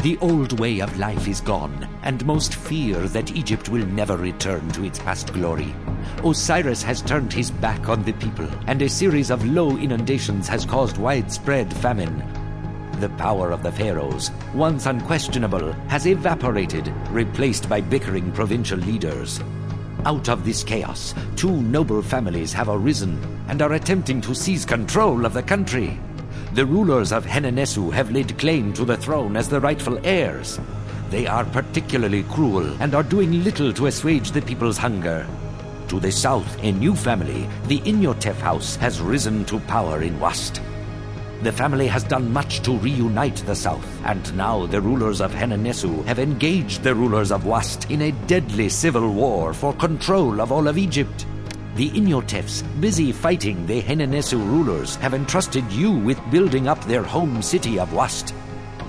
The old way of life is gone, and most fear that Egypt will never return to its past glory. Osiris has turned his back on the people, and a series of low inundations has caused widespread famine. The power of the pharaohs, once unquestionable, has evaporated, replaced by bickering provincial leaders. Out of this chaos, two noble families have arisen and are attempting to seize control of the country. The rulers of Henenesu have laid claim to the throne as the rightful heirs. They are particularly cruel and are doing little to assuage the people's hunger. To the south, a new family, the Inyotef house, has risen to power in Wast. The family has done much to reunite the south, and now the rulers of Henenesu have engaged the rulers of Wast in a deadly civil war for control of all of Egypt. The Inyotefs, busy fighting the Henenesu rulers, have entrusted you with building up their home city of Wast.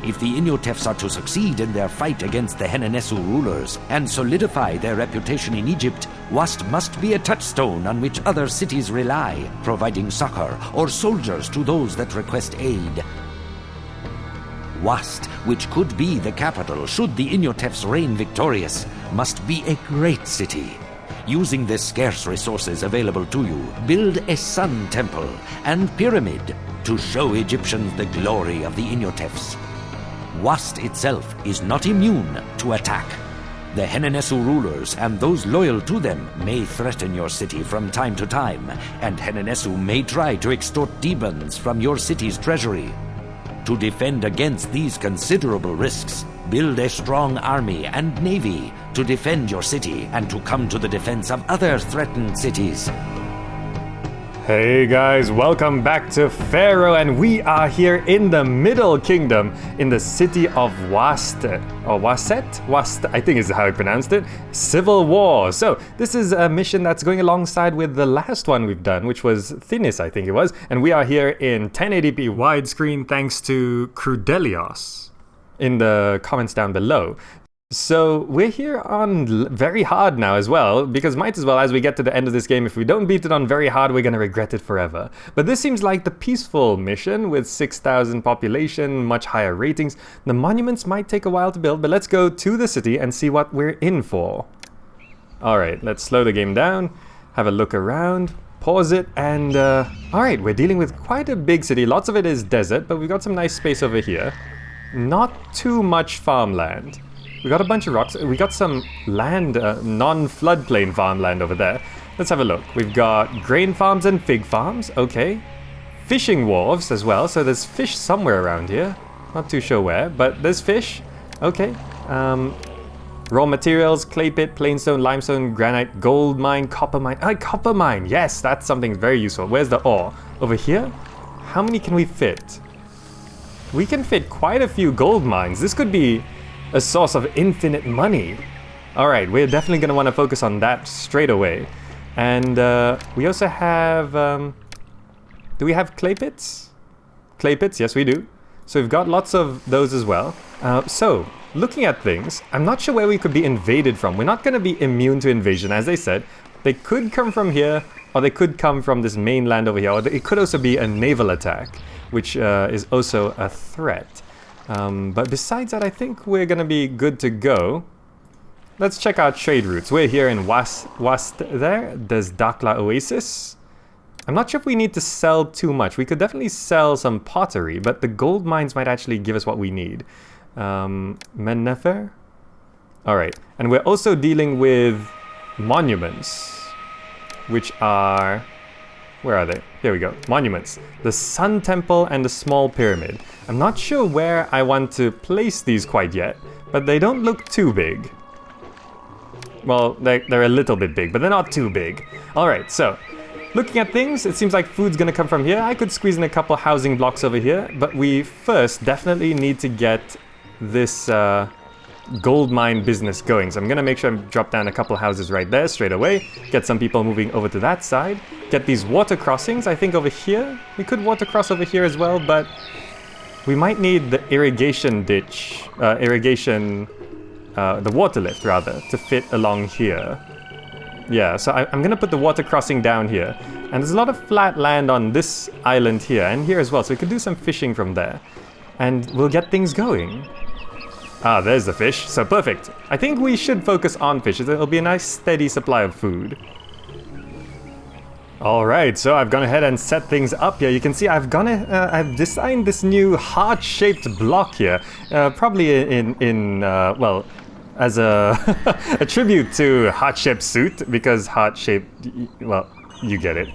If the Inyotefs are to succeed in their fight against the Henenesu rulers and solidify their reputation in Egypt, Wast must be a touchstone on which other cities rely, providing succor or soldiers to those that request aid. Wast, which could be the capital should the Inyotefs reign victorious, must be a great city. Using the scarce resources available to you, build a sun temple and pyramid to show Egyptians the glory of the Inyotefs. Wast itself is not immune to attack. The Henenesu rulers and those loyal to them may threaten your city from time to time, and Henenesu may try to extort demons from your city's treasury. To defend against these considerable risks, build a strong army and navy to defend your city and to come to the defense of other threatened cities. Hey guys, welcome back to Pharaoh, and we are here in the Middle Kingdom in the city of Waset, or Waset, I think is how I pronounced it, Civil War. So this is a mission that's going alongside with the last one we've done, which was Thebes, I think it was, and we are here in 1080p widescreen thanks to Crudelios in the comments down below. So we're here on very hard now as well, because might as well, as we get to the end of this game, if we don't beat it on very hard, we're going to regret it forever. But this seems like the peaceful mission with 6,000 population, much higher ratings. The monuments might take a while to build, but let's go to the city and see what we're in for. Alright, let's slow the game down, have a look around, pause it, and alright, we're dealing with quite a big city. Lots of it is desert, but we've got some nice space over here. Not too much farmland. We got a bunch of rocks. We got some land, non-floodplain farmland over there. Let's have a look. We've got grain farms and fig farms. Okay. Fishing wharves as well. So there's fish somewhere around here. Not too sure where, but there's fish. Okay. Raw materials, clay pit, plainstone, limestone, granite, gold mine, copper mine. Copper mine. Yes, that's something very useful. Where's the ore? Over here? How many can we fit? We can fit quite a few gold mines. This could be a source of infinite money. Alright, we're definitely going to want to focus on that straight away. And we also have... do we have clay pits? Clay pits, yes we do. So we've got lots of those as well. So, looking at things, I'm not sure where we could be invaded from. We're not going to be immune to invasion, as they said. They could come from here, or they could come from this mainland over here, or it could also be a naval attack, which is also a threat. But besides that, I think we're going to be good to go. Let's check our trade routes. We're here in Wast there. There's Dakla Oasis. I'm not sure if we need to sell too much. We could definitely sell some pottery, but the gold mines might actually give us what we need. Mennefer? Alright. And we're also dealing with monuments, which are... Where are they? Here we go. Monuments. The Sun Temple and the Small Pyramid. I'm not sure where I want to place these quite yet, but they don't look too big. Well, they're a little bit big, but they're not too big. Alright, so, looking at things, it seems like food's gonna come from here. I could squeeze in a couple housing blocks over here, but we first definitely need to get this gold mine business going. So I'm gonna make sure I drop down a couple houses right there straight away, get some people moving over to that side, get these water crossings, I think over here. We could water cross over here as well, but we might need the irrigation ditch, the water lift rather, to fit along here. Yeah, so I'm gonna put the water crossing down here. And there's a lot of flat land on this island here and here as well, so we could do some fishing from there. And we'll get things going. Ah, there's the fish. So perfect. I think we should focus on fish. It'll be a nice steady supply of food. Alright, so I've gone ahead and set things up here. You can see I've designed this new heart-shaped block here. Probably well, as a, a tribute to heart-shaped suit, because heart-shaped, well, you get it.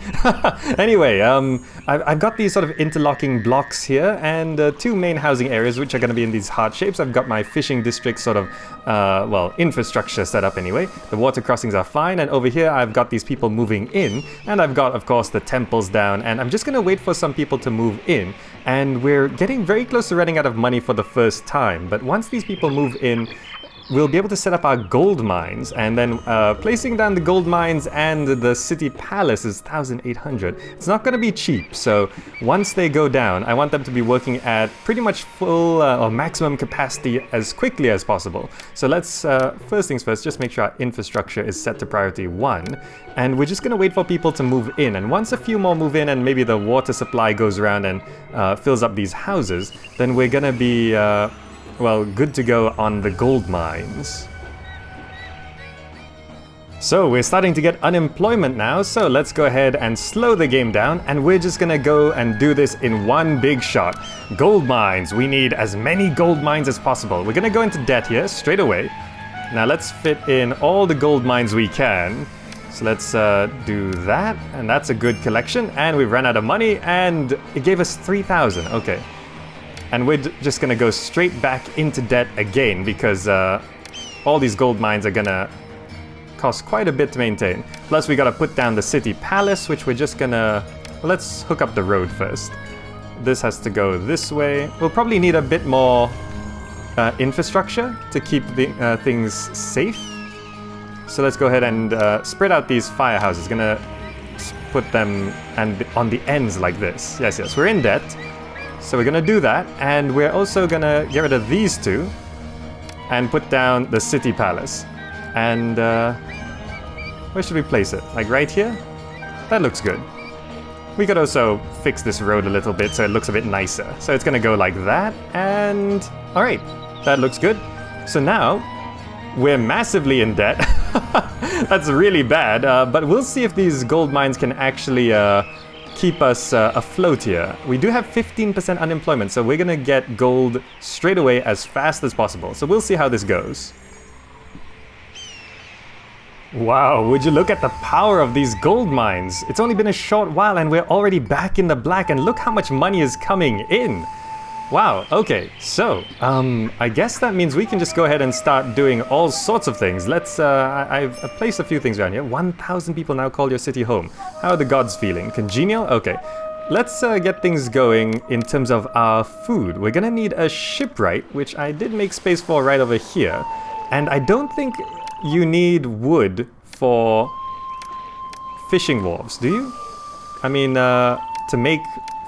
Anyway, I've got these sort of interlocking blocks here, and two main housing areas which are going to be in these heart shapes. I've got my fishing district sort of, well, infrastructure set up anyway. The water crossings are fine, and over here I've got these people moving in, and I've got, of course, the temples down, and I'm just going to wait for some people to move in. And we're getting very close to running out of money for the first time, but once these people move in, we'll be able to set up our gold mines, and then placing down the gold mines and the city palace is 1,800. It's not going to be cheap, so once they go down, I want them to be working at pretty much full or maximum capacity as quickly as possible. So let's, first things first, just make sure our infrastructure is set to priority 1, and we're just going to wait for people to move in, and once a few more move in and maybe the water supply goes around and fills up these houses, then we're going to be well, good to go on the gold mines. So we're starting to get unemployment now, so let's go ahead and slow the game down, and we're just gonna go and do this in one big shot. Gold mines, we need as many gold mines as possible. We're gonna go into debt here straight away. Now let's fit in all the gold mines we can. So let's do that, and that's a good collection, and we've run out of money, and it gave us 3,000, okay. And we're just gonna go straight back into debt again, because all these gold mines are gonna cost quite a bit to maintain. Plus we gotta put down the city palace, which we're just gonna... Well, let's hook up the road first. This has to go this way. We'll probably need a bit more infrastructure to keep the things safe. So let's go ahead and spread out these firehouses. Gonna put them on the ends like this. Yes, we're in debt. So we're gonna do that, and we're also gonna get rid of these two and put down the city palace. And where should we place it? Like right here? That looks good. We could also fix this road a little bit so it looks a bit nicer. So it's gonna go like that, and alright, that looks good. So now we're massively in debt. That's really bad, but we'll see if these gold mines can actually keep us afloat here. We do have 15% unemployment, so we're gonna get gold straight away as fast as possible. So we'll see how this goes. Wow, would you look at the power of these gold mines? It's only been a short while and we're already back in the black, and look how much money is coming in. Wow, okay, so, I guess that means we can just go ahead and start doing all sorts of things. Let's, I've placed a few things around here. 1,000 people now call your city home. How are the gods feeling? Congenial? Okay. Let's get things going in terms of our food. We're gonna need a shipwright, which I did make space for right over here. And I don't think you need wood for fishing wharves, do you? I mean, to make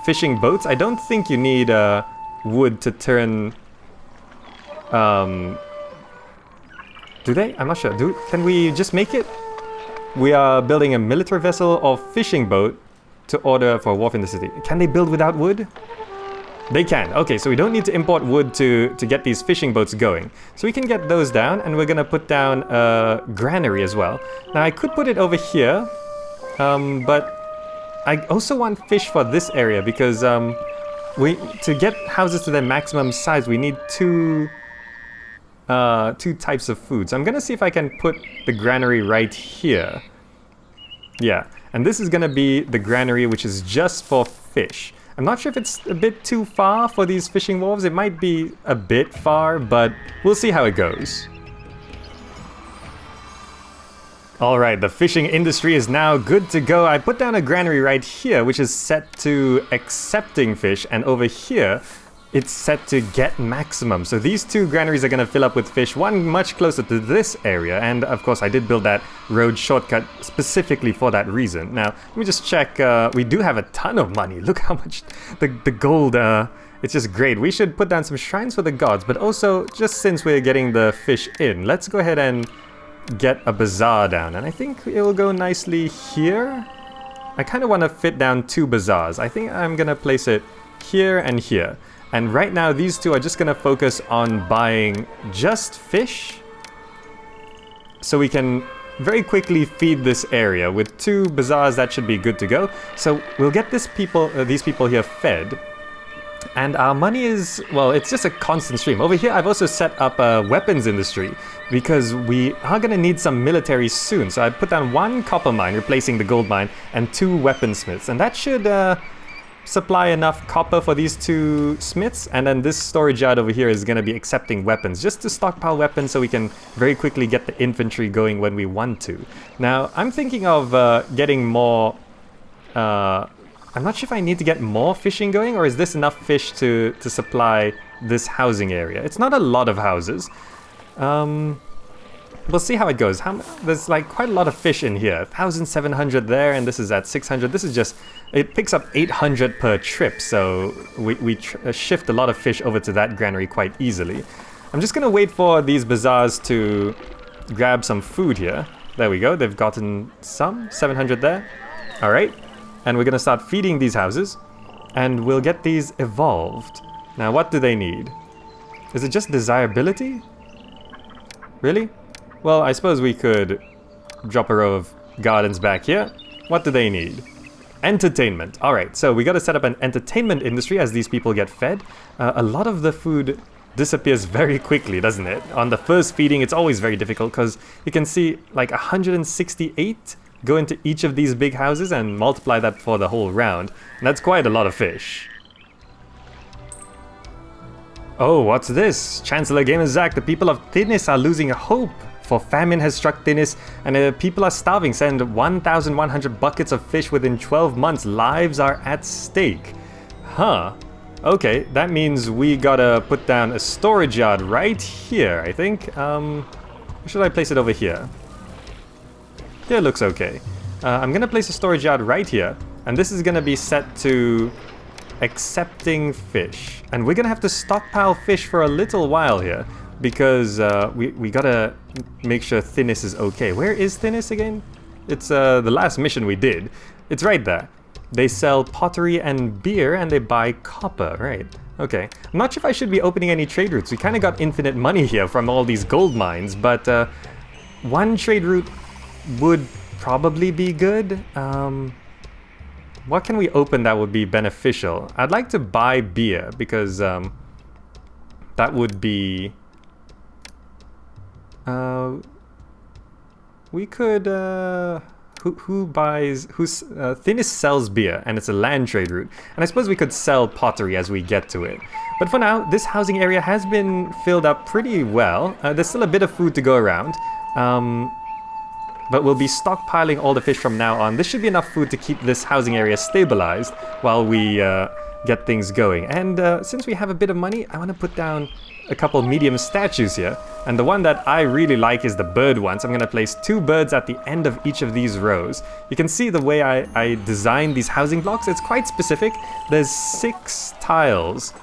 fishing boats, I don't think you need, wood to turn... do they? I'm not sure. Can we just make it? We are building a military vessel or fishing boat to order for a wharf in the city. Can they build without wood? They can. Okay, so we don't need to import wood to get these fishing boats going. So we can get those down, and we're gonna put down a granary as well. Now I could put it over here, but I also want fish for this area because to get houses to their maximum size, we need two types of food. So I'm gonna see if I can put the granary right here. Yeah, and this is gonna be the granary, which is just for fish. I'm not sure if it's a bit too far for these fishing wharves. It might be a bit far, but we'll see how it goes. Alright, the fishing industry is now good to go. I put down a granary right here, which is set to accepting fish, and over here, it's set to get maximum. So these two granaries are going to fill up with fish, one much closer to this area, and of course I did build that road shortcut specifically for that reason. Now, let me just check, we do have a ton of money. Look how much the gold, it's just great. We should put down some shrines for the gods, but also, just since we're getting the fish in, let's go ahead and get a bazaar down, and I think it will go nicely here. I kind of want to fit down two bazaars. I think I'm gonna place it here and here, And right now, these two are just gonna focus on buying just fish, so we can very quickly feed this area. With 2 bazaars, that should be good to go. So we'll get these people here fed. And our money is, well, it's just a constant stream. Over here, I've also set up a weapons industry because we are going to need some military soon. So I put down 1 copper mine, replacing the gold mine, and 2 weaponsmiths. And that should supply enough copper for these 2 smiths. And then this storage yard over here is going to be accepting weapons, just to stockpile weapons so we can very quickly get the infantry going when we want to. Now, I'm thinking of getting more... I'm not sure if I need to get more fishing going, or is this enough fish to supply this housing area? It's not a lot of houses. We'll see how it goes. There's like quite a lot of fish in here. 1,700 there, and this is at 600. This is just... It picks up 800 per trip, so we shift a lot of fish over to that granary quite easily. I'm just going to wait for these bazaars to grab some food here. There we go. They've gotten some. 700 there. All right. And we're going to start feeding these houses, and we'll get these evolved. Now, what do they need? Is it just desirability? Really? Well, I suppose we could drop a row of gardens back here. What do they need? Entertainment. All right, so we got to set up an entertainment industry as these people get fed. A lot of the food disappears very quickly, doesn't it? On the first feeding, it's always very difficult because you can see like 168 go into each of these big houses and multiply that for the whole round. And that's quite a lot of fish. Oh, what's this? Chancellor Gamer Zack, the people of Thebes are losing hope. For famine has struck Thebes and people are starving. Send 1,100 buckets of fish within 12 months. Lives are at stake. Huh. Okay, that means we gotta put down a storage yard right here, I think. Should I place it over here? Here looks okay. I'm gonna place a storage yard right here, and this is gonna be set to accepting fish. And we're gonna have to stockpile fish for a little while here, because we gotta make sure Thebes is okay. Where is Thebes again? It's the last mission we did. It's right there. They sell pottery and beer, and they buy copper, right? Okay. I'm not sure if I should be opening any trade routes. We kind of got infinite money here from all these gold mines, but one trade route would probably be good. What can we open that would be beneficial? I'd like to buy beer because that would be... we could... Thebes sells beer, and it's a land trade route. And I suppose we could sell pottery as we get to it. But for now, this housing area has been filled up pretty well. There's still a bit of food to go around. But we'll be stockpiling all the fish from now on. This should be enough food to keep this housing area stabilized while we get things going. And since we have a bit of money, I want to put down a couple medium statues here. And the one that I really like is the bird one. So I'm going to place 2 birds at the end of each of these rows. You can see the way I designed these housing blocks. It's quite specific. There's 6 tiles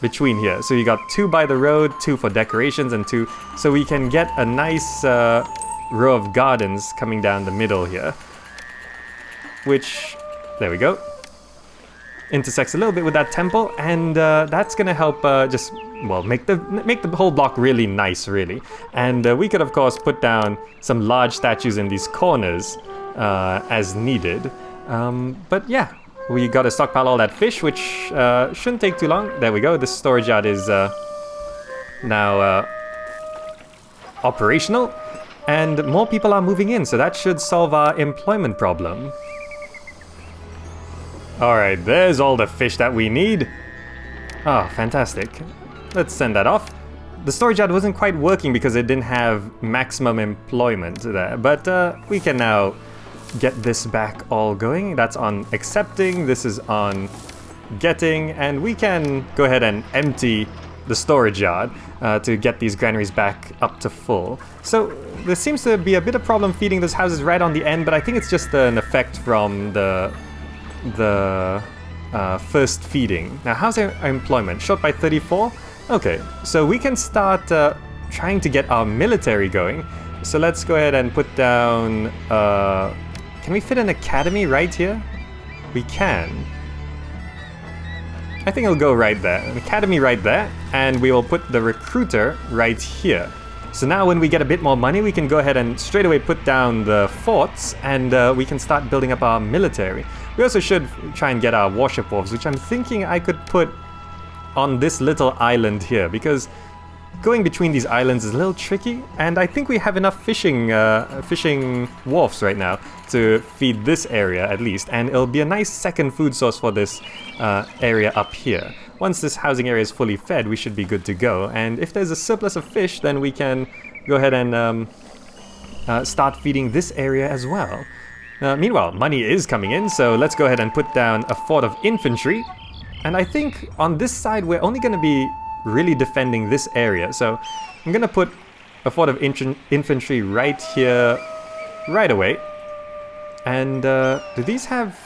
between here. So you got 2 by the road, 2 for decorations, and 2... So we can get a nice... row of gardens coming down the middle here, which, there we go, intersects a little bit with that temple, and that's gonna help just, well, make the whole block really nice, really. And we could of course put down some large statues in these corners as needed, but yeah, we gotta stockpile all that fish, which shouldn't take too long. There we go. This storage yard is now operational. And more people are moving in, so that should solve our employment problem. Alright, there's all the fish that we need. Oh, fantastic. Let's send that off. The storage yard wasn't quite working because it didn't have maximum employment there, but we can now get this back all going. That's on accepting, this is on getting, and we can go ahead and empty the storage yard to get these granaries back up to full. So there seems to be a bit of problem feeding those houses right on the end, but I think it's just an effect from the first feeding. Now, how's our employment? Short by 34? Okay, so we can start trying to get our military going. So let's go ahead and put down... can we fit an academy right here? We can. I think it'll go right there. An academy right there, and we will put the recruiter right here. So now when we get a bit more money, we can go ahead and straight away put down the forts, and we can start building up our military. We also should try and get our warship wharves, which I'm thinking I could put on this little island here, because going between these islands is a little tricky, and I think we have enough fishing wharfs right now to feed this area at least, and it'll be a nice second food source for this area up here. Once this housing area is fully fed, we should be good to go, and if there's a surplus of fish, then we can go ahead and start feeding this area as well. Meanwhile, money is coming in, so let's go ahead and put down a fort of infantry, and I think on this side we're only going to be really defending this area, so I'm gonna put a fort of infantry right here right away. And do these have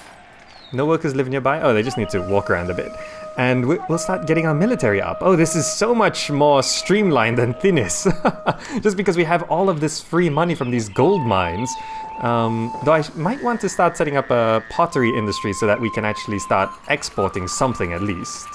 no workers live nearby? Oh, they just need to walk around a bit, and we'll start getting our military up. Oh, this is so much more streamlined than Thebes. Just because we have all of this free money from these gold mines. Though I might want to start setting up a pottery industry so that we can actually start exporting something at least.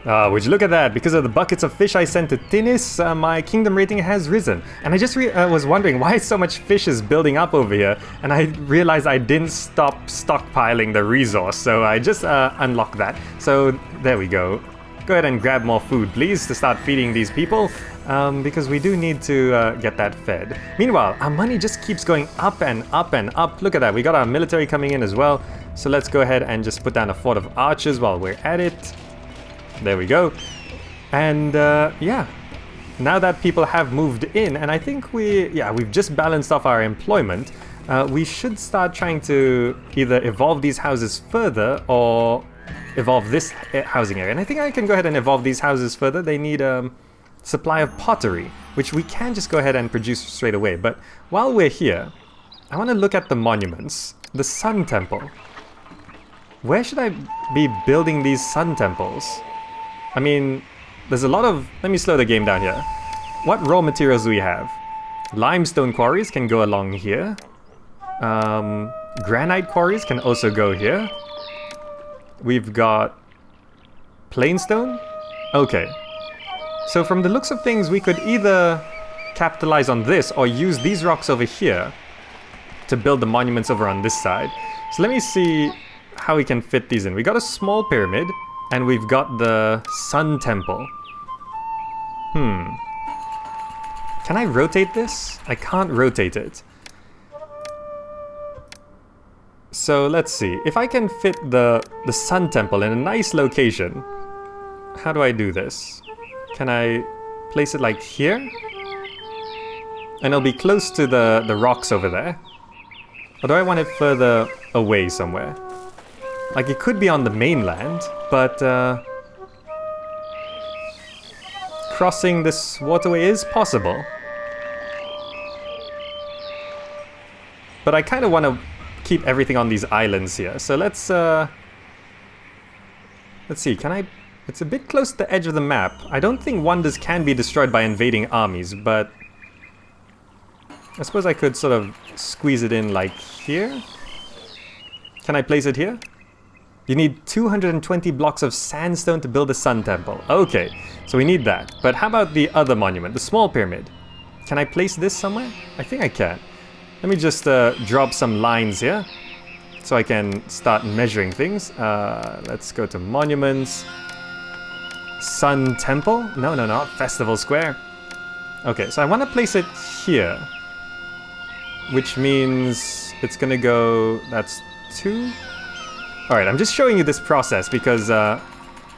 Would you look at that? Because of the buckets of fish I sent to Thebes, my kingdom rating has risen. And I just was wondering why so much fish is building up over here. And I realized I didn't stop stockpiling the resource, so I just unlocked that. So there we go. Go ahead and grab more food, please, to start feeding these people. Because we do need to get that fed. Meanwhile, our money just keeps going up and up and up. Look at that, we got our military coming in as well. So let's go ahead and just put down a fort of archers while we're at it. There we go. And yeah, now that people have moved in, and I think we've just balanced off our employment, we should start trying to either evolve these houses further or evolve this housing area. And I think I can go ahead and evolve these houses further. They need supply of pottery, which we can just go ahead and produce straight away. But while we're here, I want to look at the monuments. The Sun Temple. Where should I be building these sun temples? I mean, there's a lot of... Let me slow the game down here. What raw materials do we have? Limestone quarries can go along here. Granite quarries can also go here. We've got plainstone. Okay. So from the looks of things, we could either capitalize on this or use these rocks over here to build the monuments over on this side. So let me see how we can fit these in. We got a small pyramid. And we've got the Sun Temple. Can I rotate this? I can't rotate it. So let's see. If I can fit the Sun Temple in a nice location, how do I do this? Can I place it like here? And it'll be close to the rocks over there. Or do I want it further away somewhere? Like, it could be on the mainland, but crossing this waterway is possible. But I kind of want to keep everything on these islands here. So let's see, can I... It's a bit close to the edge of the map. I don't think wonders can be destroyed by invading armies, but I suppose I could sort of squeeze it in like here. Can I place it here? You need 220 blocks of sandstone to build a Sun Temple. Okay, so we need that. But how about the other monument, the small pyramid? Can I place this somewhere? I think I can. Let me just drop some lines here so I can start measuring things. Let's go to monuments. Sun Temple? No, not Festival Square. Okay, so I want to place it here, which means it's gonna go... That's 2. Alright, I'm just showing you this process because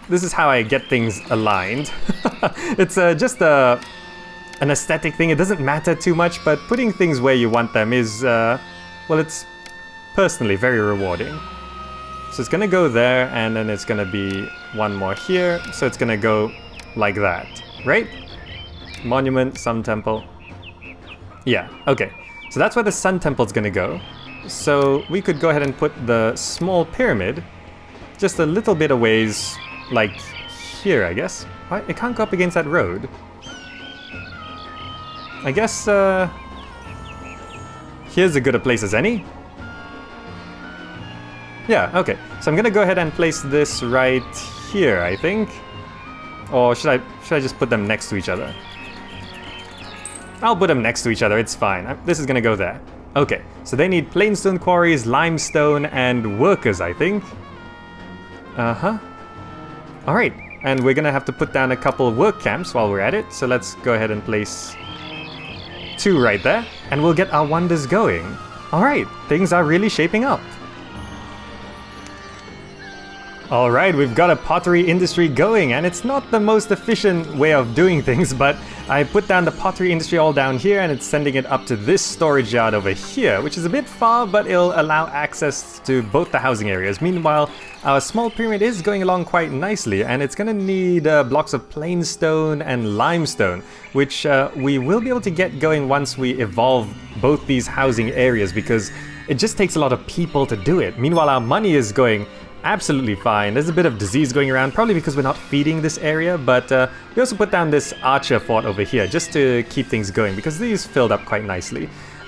this is how I get things aligned. It's just an aesthetic thing. It doesn't matter too much, but putting things where you want them is, well, it's personally very rewarding. So it's gonna go there, and then it's gonna be one more here, so it's gonna go like that, right? Monument, Sun Temple. Yeah, okay. So that's where the Sun Temple's gonna go. So we could go ahead and put the small pyramid just a little bit a ways, like here, I guess. It can't go up against that road. I guess here's as good a place as any. Yeah, okay. So I'm gonna go ahead and place this right here, I think. Or should I just put them next to each other? I'll put them next to each other, it's fine. This is gonna go there. Okay, so they need plainstone quarries, limestone, and workers, I think. Uh-huh. Alright, and we're gonna have to put down a couple of work camps while we're at it. So let's go ahead and place 2 right there, and we'll get our wonders going. Alright, things are really shaping up. Alright, we've got a pottery industry going, and it's not the most efficient way of doing things, but I put down the pottery industry all down here, and it's sending it up to this storage yard over here, which is a bit far, but it'll allow access to both the housing areas. Meanwhile, our small pyramid is going along quite nicely, and it's gonna need blocks of plain stone and limestone, which we will be able to get going once we evolve both these housing areas, because it just takes a lot of people to do it. Meanwhile, our money is going absolutely fine. There's a bit of disease going around, probably because we're not feeding this area, but we also put down this archer fort over here just to keep things going, because these filled up quite nicely.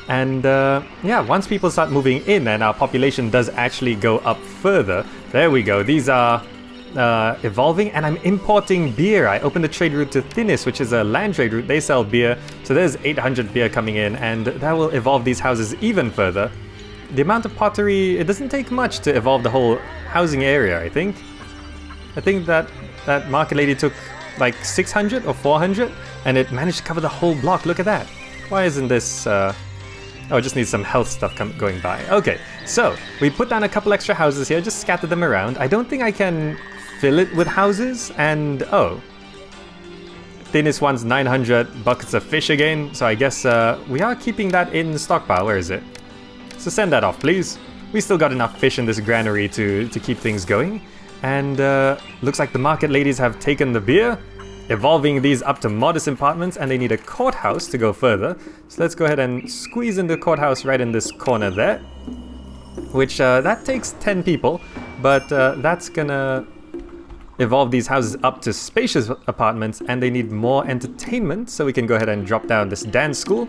And yeah, once people start moving in and our population does actually go up further, there we go. These are evolving, and I'm importing beer. I opened a trade route to Thebes, which is a land trade route. They sell beer, so there's 800 beer coming in, and that will evolve these houses even further. The amount of pottery, it doesn't take much to evolve the whole housing area, I think. I think that market lady took like 600 or 400, and it managed to cover the whole block. Look at that. Why isn't this... Oh, it just needs some health stuff going by. Okay, so we put down a couple extra houses here, just scatter them around. I don't think I can fill it with houses, and oh. Thinnest one's 900 buckets of fish again, so I guess we are keeping that in stockpile. Where is it? So send that off, please. We still got enough fish in this granary to keep things going. And looks like the market ladies have taken the beer, evolving these up to modest apartments, and they need a courthouse to go further. So let's go ahead and squeeze in the courthouse right in this corner there. Which, that takes 10 people, but that's gonna evolve these houses up to spacious apartments, and they need more entertainment, so we can go ahead and drop down this dance school.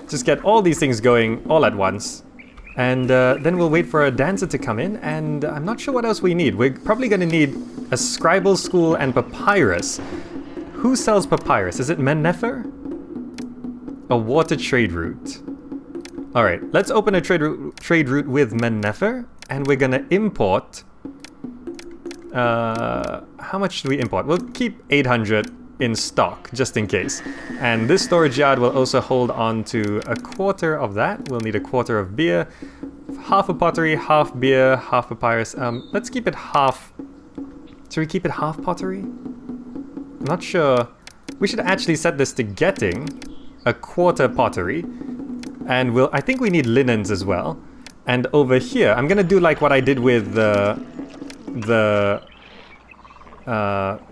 Just get all these things going all at once. And then we'll wait for a dancer to come in, and I'm not sure what else we need. We're probably going to need a scribal school and papyrus. Who sells papyrus? Is it Mennefer? A water trade route. Alright, let's open a trade route with Mennefer, and we're going to import... how much do we import? We'll keep 800 in stock, just in case. And this storage yard will also hold on to a quarter of that. We'll need a quarter of beer, half a pottery, half beer, half papyrus. Let's keep it half... Should we keep it half pottery? I'm not sure. We should actually set this to getting a quarter pottery. And I think we need linens as well. And over here, I'm gonna do like what I did with the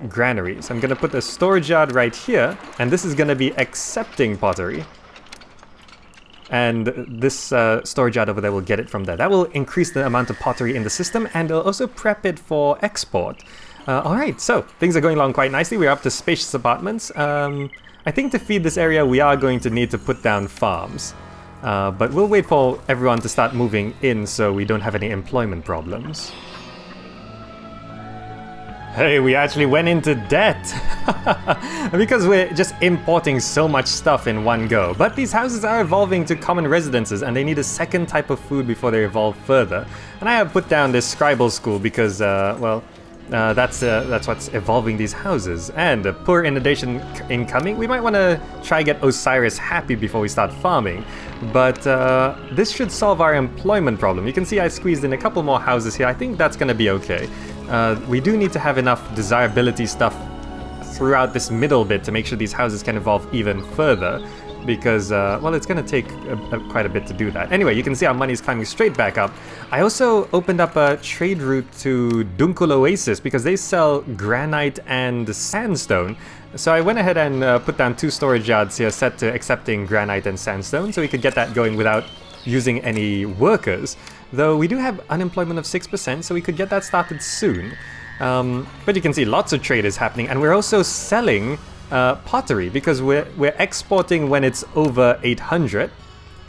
granaries. I'm gonna put a storage yard right here, and this is gonna be accepting pottery. And this storage yard over there will get it from there. That will increase the amount of pottery in the system, and it'll also prep it for export. Alright, so things are going along quite nicely. We're up to spacious apartments. I think to feed this area we are going to need to put down farms. But we'll wait for everyone to start moving in so we don't have any employment problems. Hey, we actually went into debt because we're just importing so much stuff in one go. But these houses are evolving to common residences, and they need a second type of food before they evolve further. And I have put down this scribal school because, well, that's what's evolving these houses. And a poor inundation incoming. We might want to try get Osiris happy before we start farming. But this should solve our employment problem. You can see I squeezed in a couple more houses here. I think that's going to be okay. We do need to have enough desirability stuff throughout this middle bit to make sure these houses can evolve even further, because, well, it's going to take quite a bit to do that. Anyway, you can see our money is climbing straight back up. I also opened up a trade route to Dunkul Oasis because they sell granite and sandstone. So I went ahead and put down 2 storage yards here set to accepting granite and sandstone, so we could get that going without using any workers. Though we do have unemployment of 6%, so we could get that started soon. But you can see lots of trade is happening, and we're also selling pottery because we're exporting when it's over 800.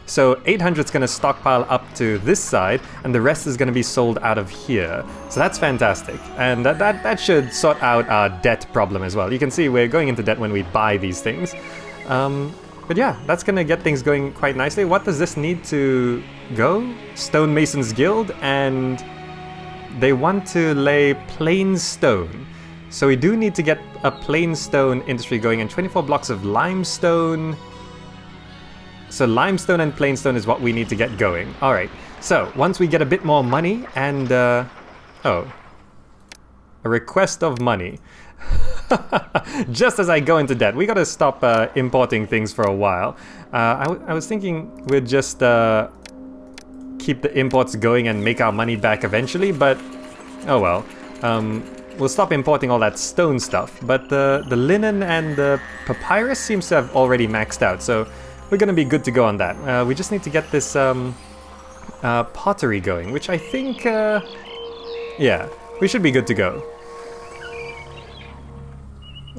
So 800 is going to stockpile up to this side, and the rest is going to be sold out of here. So that's fantastic. And that should sort out our debt problem as well. You can see we're going into debt when we buy these things. But yeah, that's going to get things going quite nicely. What does this need to go? Stonemasons Guild, and they want to lay plain stone. So we do need to get a plain stone industry going, and 24 blocks of limestone. So limestone and plain stone is what we need to get going. Alright, so once we get a bit more money and... oh. A request of money. Just as I go into debt. We gotta stop importing things for a while. I was thinking we'd just keep the imports going and make our money back eventually, but... oh well. We'll stop importing all that stone stuff, but the linen and the papyrus seems to have already maxed out, so we're gonna be good to go on that. We just need to get this pottery going, which I think, yeah, we should be good to go.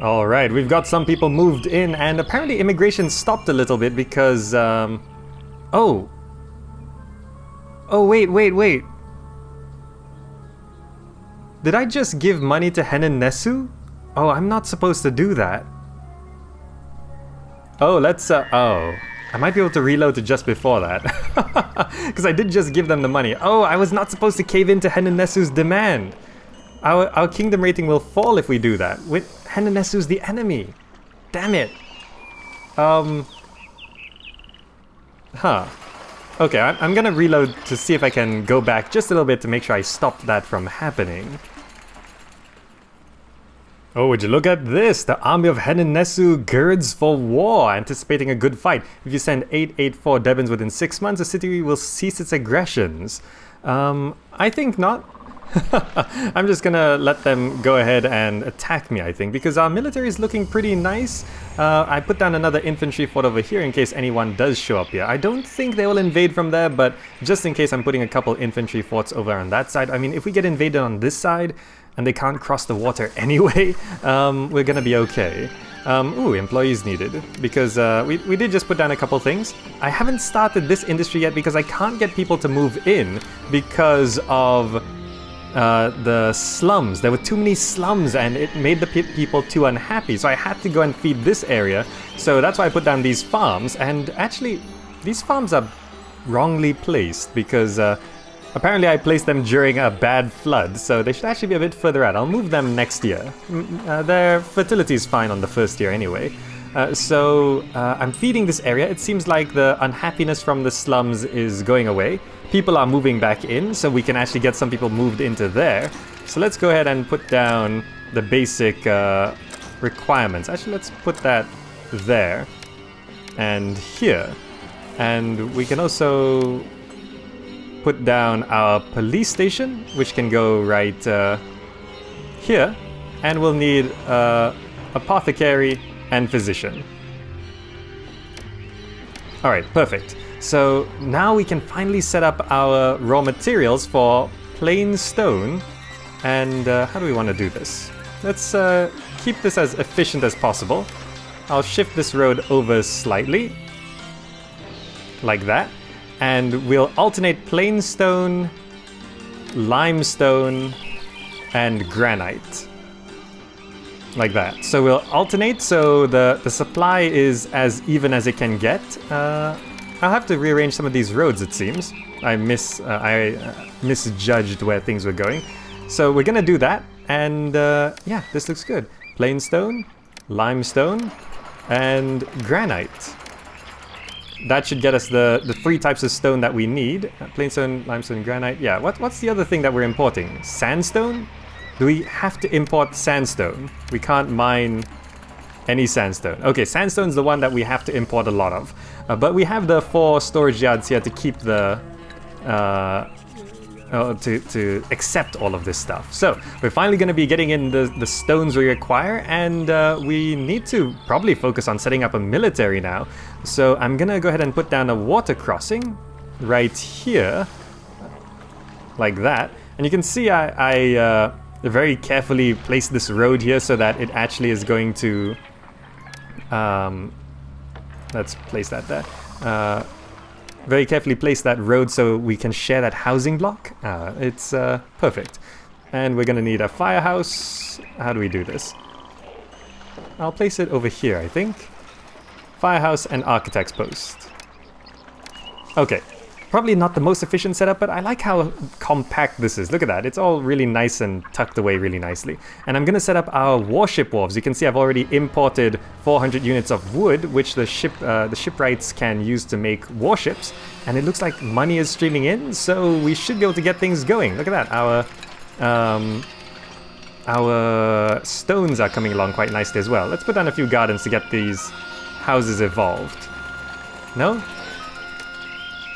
Alright, we've got some people moved in, and apparently immigration stopped a little bit because, oh! Oh, wait. Did I just give money to Nesu? Oh, I'm not supposed to do that. Oh, let's, oh. I might be able to reload to just before that. Because I did just give them the money. Oh, I was not supposed to cave into Nesu's demand. Our kingdom rating will fall if we do that. With Nesu's the enemy. Damn it. Huh. Okay, I'm gonna reload to see if I can go back just a little bit to make sure I stop that from happening. Oh, would you look at this? The army of Nesu girds for war, anticipating a good fight. If you send 884 Devons within 6 months, the city will cease its aggressions. I think not. I'm just gonna let them go ahead and attack me, I think, because our military is looking pretty nice. I put down another infantry fort over here in case anyone does show up here. I don't think they will invade from there, but just in case, I'm putting a couple infantry forts over on that side. I mean, if we get invaded on this side and they can't cross the water anyway, we're gonna be okay. Ooh, employees needed, because we did just put down a couple things. I haven't started this industry yet because I can't get people to move in because of the slums. There were too many slums and it made the people too unhappy, so I had to go and feed this area. So that's why I put down these farms, and actually these farms are wrongly placed because apparently I placed them during a bad flood, so they should actually be a bit further out. I'll move them next year. Their fertility is fine on the first year anyway. So I'm feeding this area. It seems like the unhappiness from the slums is going away. People are moving back in, so we can actually get some people moved into there. So let's go ahead and put down the basic requirements. Actually, let's put that there and here. And we can also put down our police station, which can go right here. And we'll need apothecary and physician. Alright, perfect. So now we can finally set up our raw materials for plain stone. And how do we want to do this? Let's keep this as efficient as possible. I'll shift this road over slightly, like that. And we'll alternate plain stone, limestone, and granite. Like that. So we'll alternate so the supply is as even as it can get. I'll have to rearrange some of these roads, it seems. I misjudged where things were going. So we're gonna do that, and yeah, this looks good. Plain stone, limestone, and granite. That should get us the 3 types of stone that we need. Plain stone, limestone, granite. Yeah, what's the other thing that we're importing? Sandstone? Do we have to import sandstone? We can't mine any sandstone. Okay, sandstone's the one that we have to import a lot of. But we have the 4 storage yards here to keep the... to accept all of this stuff. So, we're finally going to be getting in the stones we require, and we need to probably focus on setting up a military now. So, I'm going to go ahead and put down a water crossing right here, like that. And you can see I very carefully placed this road here so that it actually is going to... let's place that there. very carefully place that road so we can share that housing block. It's perfect. And we're gonna need a firehouse. How do we do this? I'll place it over here, I think. Firehouse and architect's post. Okay. Probably not the most efficient setup, but I like how compact this is. Look at that. It's all really nice and tucked away really nicely. And I'm going to set up our warship wharves. You can see I've already imported 400 units of wood, which the shipwrights can use to make warships. And it looks like money is streaming in, so we should be able to get things going. Look at that. Our stones are coming along quite nicely as well. Let's put down a few gardens to get these houses evolved. No?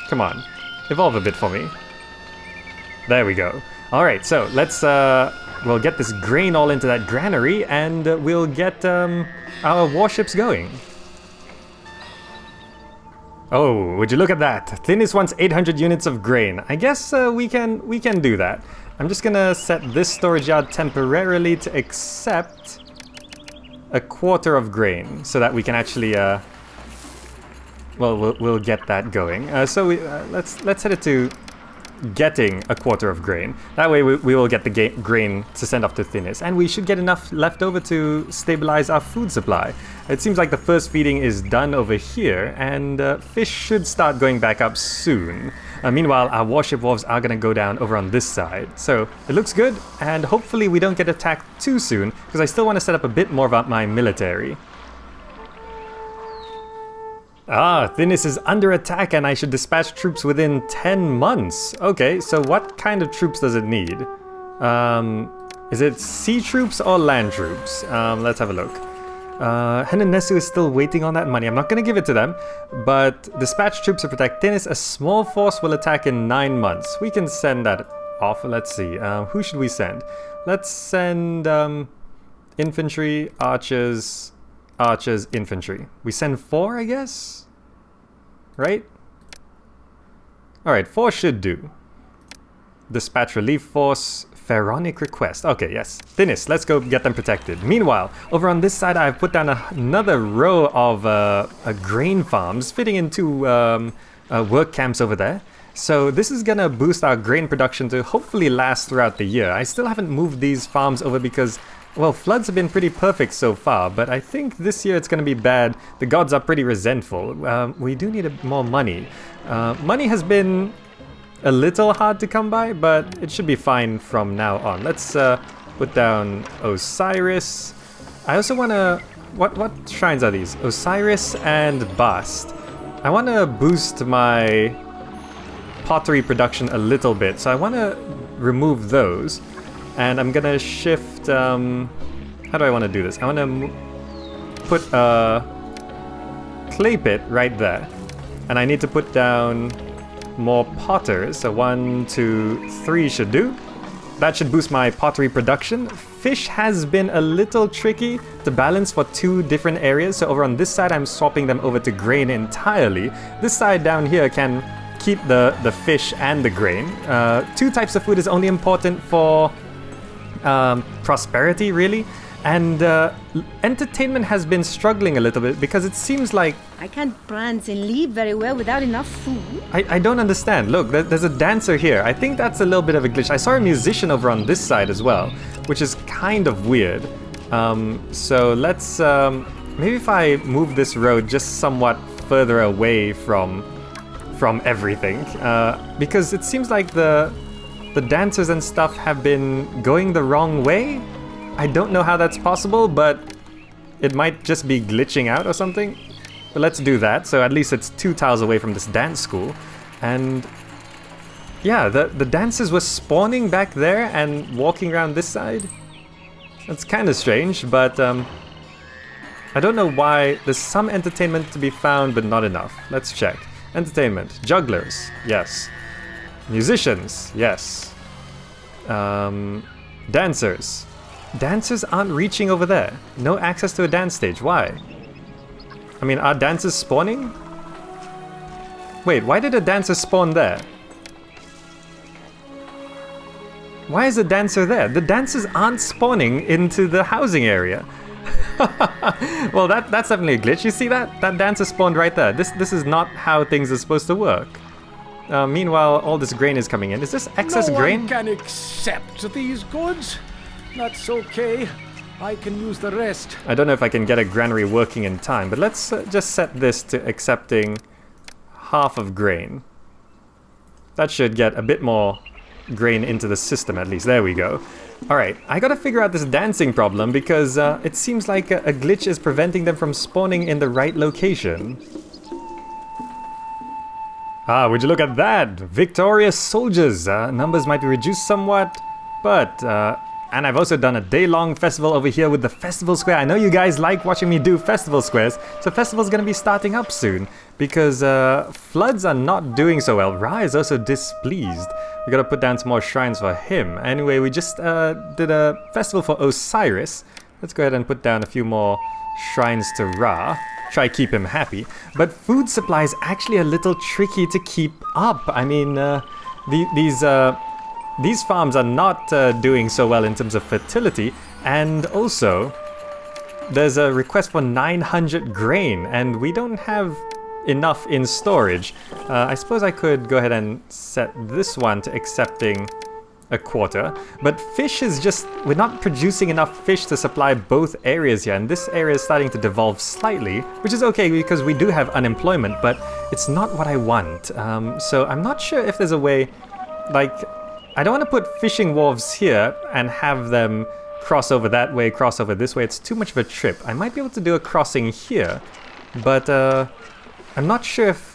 Come on, evolve a bit for me. There we go. All right, so let's we'll get this grain all into that granary, and we'll get our warships going. Oh, would you look at that? Thinis wants 800 units of grain. I guess we can do that. I'm just gonna set this storage yard temporarily to accept a quarter of grain, so that we can actually well, we'll get that going. So let's set it to getting a quarter of grain. That way we will get the grain to send off to Thinis, and we should get enough left over to stabilize our food supply. It seems like the first feeding is done over here, and fish should start going back up soon. Meanwhile, our warship wharves are going to go down over on this side. So it looks good, and hopefully we don't get attacked too soon, because I still want to set up a bit more about my military. Thinis is under attack and I should dispatch troops within 10 months. Okay, so what kind of troops does it need? Is it sea troops or land troops? Let's have a look. Henenesu is still waiting on that money. I'm not going to give it to them, but dispatch troops to protect Thinis. A small force will attack in 9 months. We can send that off. Let's see. Who should we send? Let's send infantry, archers, infantry. We send 4, I guess? Right? Alright, 4 should do. Dispatch relief force, pharaonic request. Okay, yes. Thinis, let's go get them protected. Meanwhile, over on this side, I've put down another row of grain farms fitting into work camps over there. So this is gonna boost our grain production to hopefully last throughout the year. I still haven't moved these farms over because, well, floods have been pretty perfect so far, but I think this year it's going to be bad. The gods are pretty resentful. We do need more money. Money has been a little hard to come by, but it should be fine from now on. Let's put down Osiris. I also want to... What shrines are these? Osiris and Bast. I want to boost my pottery production a little bit, so I want to remove those. And I'm gonna shift, how do I want to do this? I want to put a clay pit right there. And I need to put down more potters. So 1, 2, 3 should do. That should boost my pottery production. Fish has been a little tricky to balance for 2 different areas. So over on this side, I'm swapping them over to grain entirely. This side down here can keep the fish and the grain. 2 types of food is only important for prosperity, really, and entertainment has been struggling a little bit because it seems like I can't prance and leap very well without enough food. I don't understand. Look, there's a dancer here. I think that's a little bit of a glitch. I saw a musician over on this side as well, which is kind of weird. So let's maybe if I move this road just somewhat further away from everything, because it seems like the dancers and stuff have been going the wrong way. I don't know how that's possible, but it might just be glitching out or something. But let's do that. So at least it's 2 tiles away from this dance school. And yeah, the dancers were spawning back there and walking around this side. That's kind of strange, but I don't know why. There's some entertainment to be found, but not enough. Let's check. Entertainment. Jugglers. Yes. Musicians, yes. Dancers. Dancers aren't reaching over there. No access to a dance stage. Why? I mean, are dancers spawning? Wait, why did a dancer spawn there? Why is a dancer there? The dancers aren't spawning into the housing area. Well, that's definitely a glitch. You see that? That dancer spawned right there. This is not how things are supposed to work. Meanwhile, all this grain is coming in. Is this excess grain? No one can accept these goods. That's okay. I can use the rest. I don't know if I can get a granary working in time, but let's just set this to accepting half of grain. That should get a bit more grain into the system at least. There we go. Alright, I gotta figure out this dancing problem because it seems like a glitch is preventing them from spawning in the right location. Ah, would you look at that? Victorious soldiers. Numbers might be reduced somewhat, but... and I've also done a day-long festival over here with the festival square. I know you guys like watching me do festival squares, so festival's gonna be starting up soon because floods are not doing so well. Ra is also displeased. We gotta put down some more shrines for him. Anyway, we just did a festival for Osiris. Let's go ahead and put down a few more shrines to Ra. Try keep him happy. But food supply is actually a little tricky to keep up. I mean, these farms are not doing so well in terms of fertility, and also there's a request for 900 grain, and we don't have enough in storage. I suppose I could go ahead and set this one to accepting a quarter, but fish is just, we're not producing enough fish to supply both areas here, and this area is starting to devolve slightly, which is okay because we do have unemployment, but it's not what I want. So I'm not sure if there's a way, like, I don't want to put fishing wharves here and have them cross over that way, cross over this way. It's too much of a trip. I might be able to do a crossing here, but I'm not sure if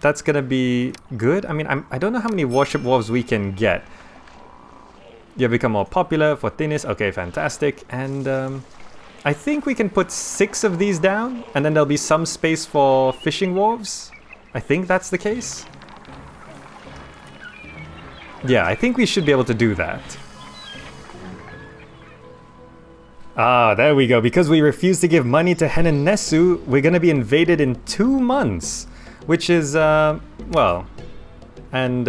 that's going to be good. I mean, I don't know how many warship wharves we can get. You have become more popular for Thinis. Okay, fantastic. And I think we can put 6 of these down, and then there'll be some space for fishing wharves. I think that's the case. Yeah, I think we should be able to do that. Ah, there we go. Because we refuse to give money to Henenesu, we're going to be invaded in 2 months. Which is, well... And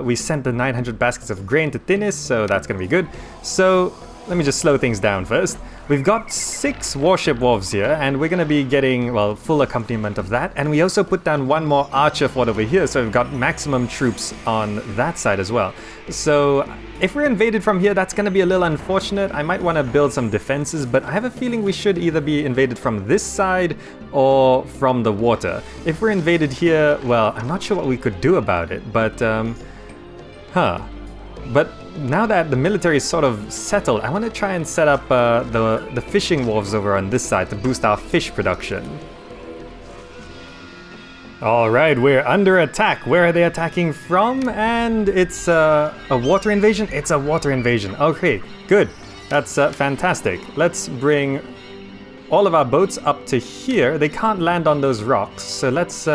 we sent the 900 baskets of grain to Thinis, so that's going to be good. So, let me just slow things down first. We've got 6 warship wharves here, and we're going to be getting, well, full accompaniment of that. And we also put down 1 more archer fort over here, so we've got maximum troops on that side as well. So, if we're invaded from here, that's going to be a little unfortunate. I might want to build some defenses, but I have a feeling we should either be invaded from this side or from the water. If we're invaded here, well, I'm not sure what we could do about it, but, But now that the military is sort of settled, I want to try and set up the fishing wharves over on this side to boost our fish production. Alright, we're under attack. Where are they attacking from? And it's a water invasion? It's a water invasion. Okay, good. That's fantastic. Let's bring all of our boats up to here. They can't land on those rocks, so let's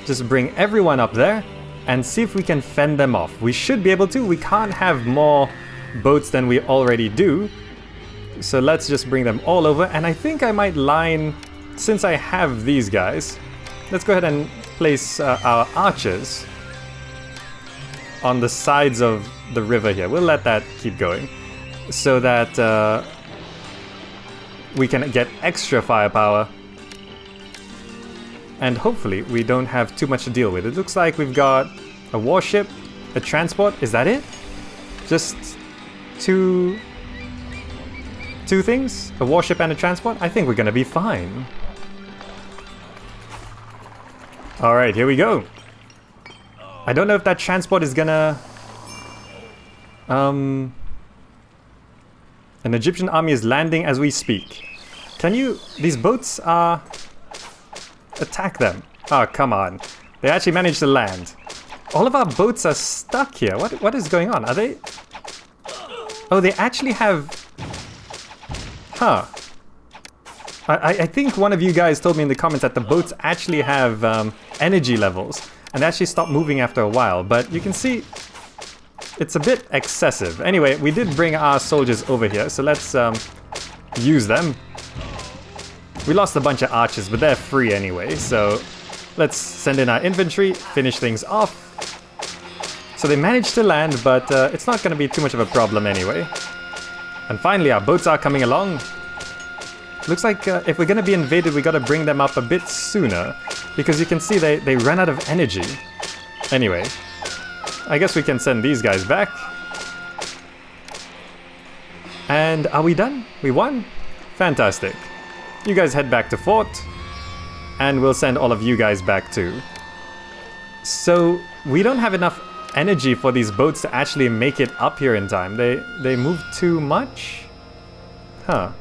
just bring everyone up there and see if we can fend them off. We should be able to. We can't have more boats than we already do. So let's just bring them all over. And I think I might line, since I have these guys, let's go ahead and place our archers on the sides of the river here. We'll let that keep going so that we can get extra firepower. And hopefully we don't have too much to deal with. It looks like we've got a warship, a transport. Is that it? Just two things? A warship and a transport? I think we're gonna be fine. Alright, here we go. I don't know if that transport is gonna... An Egyptian army is landing as we speak. Can you... These boats are... Attack them. Oh, come on. They actually managed to land. All of our boats are stuck here. What is going on? Are they... Oh, they actually have... Huh. I think one of you guys told me in the comments that the boats actually have energy levels. And they actually stop moving after a while. But you can see... It's a bit excessive. Anyway, we did bring our soldiers over here. So let's use them. We lost a bunch of archers, but they're free anyway, so let's send in our infantry, finish things off. So they managed to land, but it's not going to be too much of a problem anyway. And finally, our boats are coming along. Looks like if we're going to be invaded, we got to bring them up a bit sooner, because you can see they ran out of energy. Anyway, I guess we can send these guys back. And are we done? We won? Fantastic. You guys head back to fort, and we'll send all of you guys back too. So we don't have enough energy for these boats to actually make it up here in time. They move too much? Huh.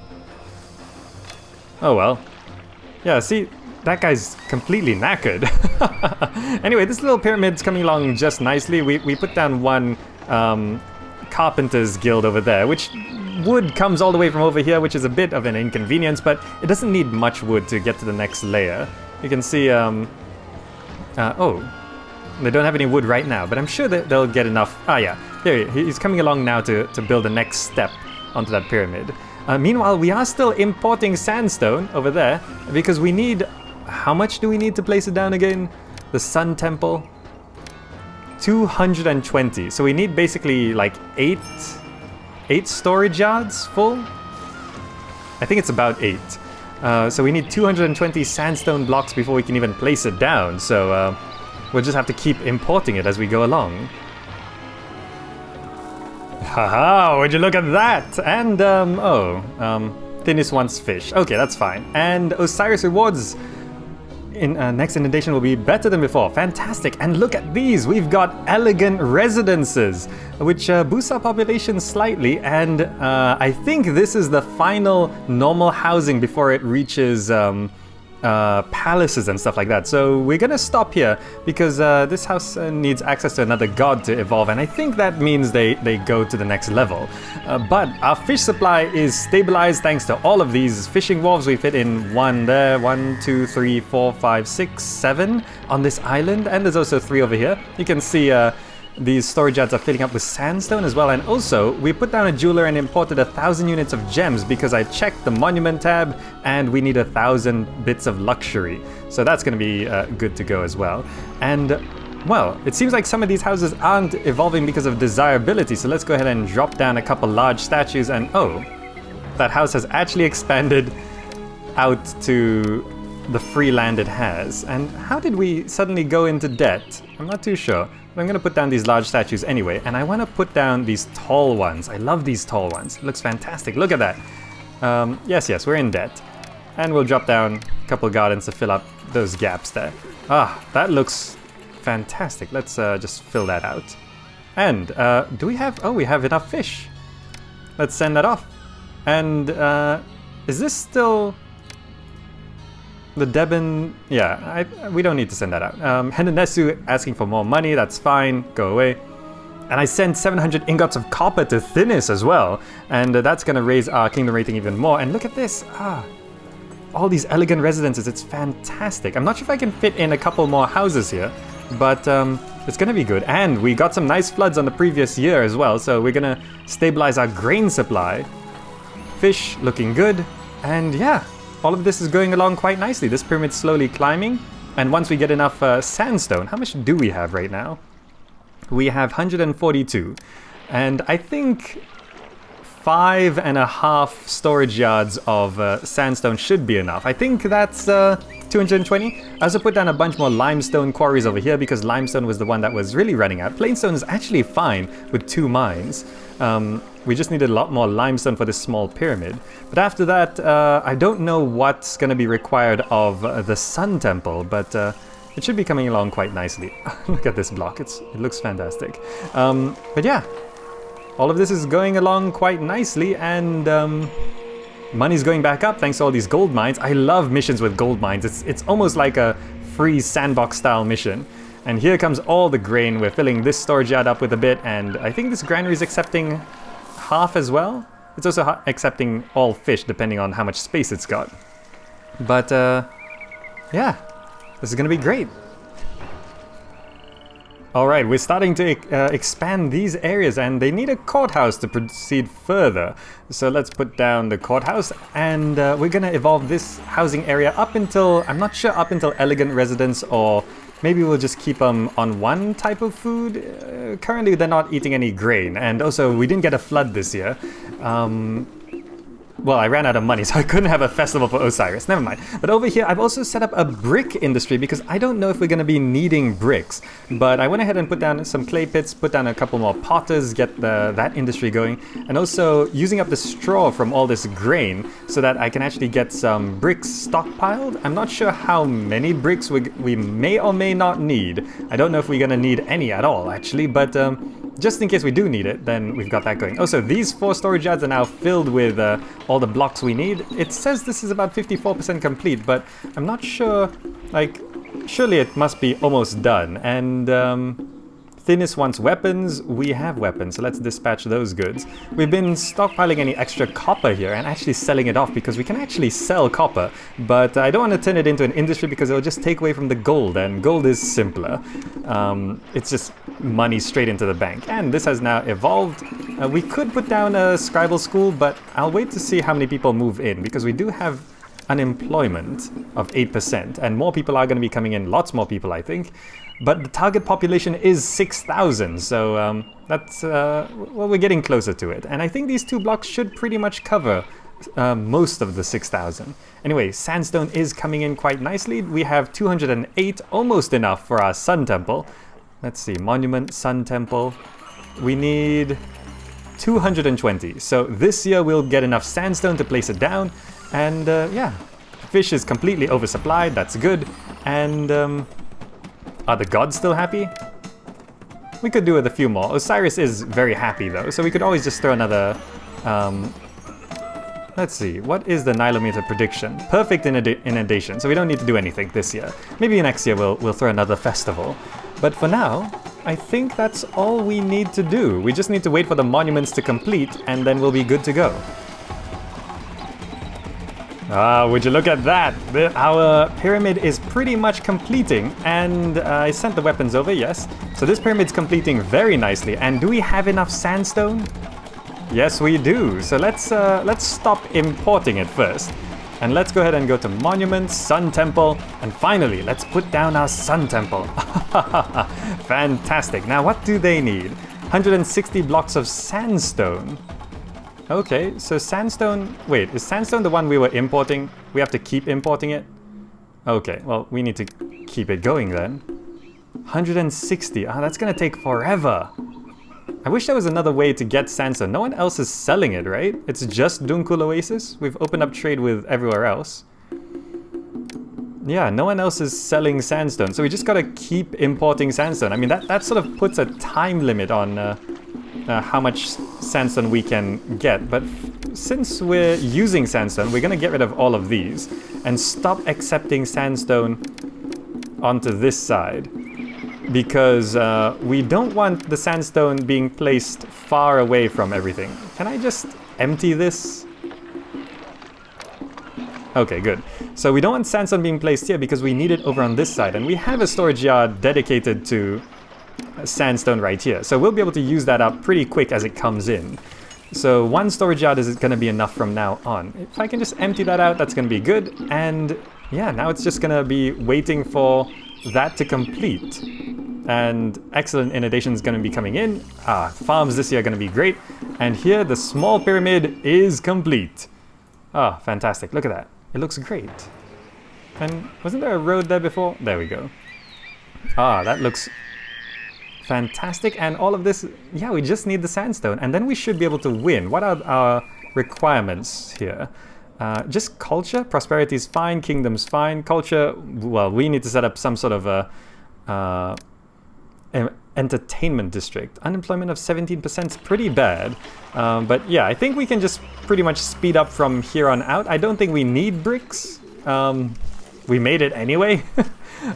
Oh well. Yeah, see, that guy's completely knackered. Anyway, this little pyramid's coming along just nicely. We put down one carpenter's guild over there, which wood comes all the way from over here, which is a bit of an inconvenience, but it doesn't need much wood to get to the next layer. You can see, oh, they don't have any wood right now, but I'm sure that they'll get enough. Ah, yeah, here, he's coming along now to build the next step onto that pyramid. Meanwhile, we are still importing sandstone over there, because we need... How much do we need to place it down again? The Sun Temple? 220. So we need basically like 8 storage yards full? I think it's about 8. So we need 220 sandstone blocks before we can even place it down. So we'll just have to keep importing it as we go along. Haha, would you look at that? And, Thinis wants fish. Okay, that's fine. And Osiris rewards in next inundation will be better than before. Fantastic. And look at these. We've got elegant residences, which boosts our population slightly. And I think this is the final normal housing before it reaches palaces and stuff like that. So we're gonna stop here because this house needs access to another god to evolve, and I think that means they go to the next level. But our fish supply is stabilized thanks to all of these fishing wharves. We fit in 1 there, 1, 2, 3, 4, 5, 6, 7 on this island, and there's also 3 over here. You can see these storage yards are filling up with sandstone as well, and also we put down a jeweler and imported 1,000 units of gems because I checked the monument tab and we need 1,000 bits of luxury. So that's going to be good to go as well. And well, it seems like some of these houses aren't evolving because of desirability, so let's go ahead and drop down a couple large statues. And oh, that house has actually expanded out to the free land it has. And how did we suddenly go into debt? I'm not too sure. I'm going to put down these large statues anyway, and I want to put down these tall ones. I love these tall ones. It looks fantastic. Look at that. Yes, we're in debt. And we'll drop down a couple gardens to fill up those gaps there. Ah, that looks fantastic. Let's just fill that out. And do we have... Oh, we have enough fish. Let's send that off. And is this still... The Deben, yeah, we don't need to send that out. Henenesu asking for more money, that's fine, go away. And I sent 700 ingots of copper to Thinis as well, and that's going to raise our kingdom rating even more. And look at this, all these elegant residences, it's fantastic. I'm not sure if I can fit in a couple more houses here, but it's going to be good. And we got some nice floods on the previous year as well, so we're going to stabilize our grain supply. Fish looking good, and yeah. All of this is going along quite nicely. This pyramid's slowly climbing, and once we get enough sandstone, how much do we have right now? We have 142, and I think 5.5 storage yards of sandstone should be enough. I think that's 220. I also put down a bunch more limestone quarries over here because limestone was the one that was really running out. Plainstone is actually fine with 2 mines. We just needed a lot more limestone for this small pyramid. But after that, I don't know what's going to be required of the Sun Temple, but it should be coming along quite nicely. Look at this block, it looks fantastic. But yeah, all of this is going along quite nicely, and money's going back up thanks to all these gold mines. I love missions with gold mines. It's almost like a free sandbox style mission. And here comes all the grain. We're filling this storage yard up with a bit, and I think this granary is accepting half as well. It's also accepting all fish depending on how much space it's got. But yeah, this is gonna be great. Alright, we're starting to expand these areas, and they need a courthouse to proceed further. So let's put down the courthouse, and we're gonna evolve this housing area up until, I'm not sure, up until elegant residence, or maybe we'll just keep them on one type of food. Currently they're not eating any grain, and also we didn't get a flood this year. well, I ran out of money, so I couldn't have a festival for Osiris. Never mind. But over here, I've also set up a brick industry because I don't know if we're going to be needing bricks. But I went ahead and put down some clay pits, put down a couple more potters, get that industry going, and also using up the straw from all this grain so that I can actually get some bricks stockpiled. I'm not sure how many bricks we may or may not need. I don't know if we're going to need any at all, actually, but just in case we do need it, then we've got that going. Also, these 4 storage yards are now filled with all the blocks we need. It says this is about 54% complete, but I'm not sure, like, surely it must be almost done. And Thinness wants weapons. We have weapons, so let's dispatch those goods. We've been stockpiling any extra copper here and actually selling it off because we can actually sell copper, but I don't want to turn it into an industry because it'll just take away from the gold, and gold is simpler. It's just money straight into the bank, and this has now evolved. We could put down a scribal school, but I'll wait to see how many people move in because we do have unemployment of 8%, and more people are going to be coming in, lots more people, I think. But the target population is 6,000, so that's, well, we're getting closer to it. And I think these 2 blocks should pretty much cover most of the 6,000. Anyway, sandstone is coming in quite nicely. We have 208, almost enough for our sun temple. Let's see, monument, sun temple. We need 220. So this year we'll get enough sandstone to place it down. And yeah, fish is completely oversupplied, that's good. And are the gods still happy? We could do with a few more. Osiris is very happy though, so we could always just throw another... let's see, what is the Nilometer prediction? Perfect inundation, so we don't need to do anything this year. Maybe next year we'll throw another festival. But for now, I think that's all we need to do. We just need to wait for the monuments to complete, and then we'll be good to go. Ah, would you look at that? Our pyramid is pretty much completing, and I sent the weapons over, yes. So this pyramid's completing very nicely. And do we have enough sandstone? Yes, we do. So let's stop importing it first. And let's go ahead and go to monuments, sun temple, and finally, let's put down our sun temple. Fantastic. Now, what do they need? 160 blocks of sandstone. Okay, so sandstone... Wait, is sandstone the one we were importing? We have to keep importing it? Okay, well, we need to keep it going then. 160. Ah, that's gonna take forever. I wish there was another way to get sandstone. No one else is selling it, right? It's just Dunkul Oasis? We've opened up trade with everywhere else. Yeah, no one else is selling sandstone, so we just gotta keep importing sandstone. I mean, that sort of puts a time limit on... how much sandstone we can get, but since we're using sandstone, we're gonna get rid of all of these and stop accepting sandstone onto this side because we don't want the sandstone being placed far away from everything. Can I just empty this? Okay, good. So we don't want sandstone being placed here because we need it over on this side, and we have a storage yard dedicated to sandstone right here, so we'll be able to use that up pretty quick as it comes in. So 1 storage yard is going to be enough from now on. If I can just empty that out, that's going to be good. And yeah, now it's just going to be waiting for that to complete. And excellent inundation is going to be coming in. Farms this year are going to be great. And here the small pyramid is complete. Ah, fantastic. Look at that. It looks great. And wasn't there a road there before? There we go. Ah, that looks fantastic. And all of this, yeah, we just need the sandstone and then we should be able to win. What are our requirements here? Just culture, prosperity is fine, kingdom's fine. Culture, well, we need to set up some sort of a entertainment district. Unemployment of 17% is pretty bad. But yeah, I think we can just pretty much speed up from here on out. I don't think we need bricks. We made it anyway.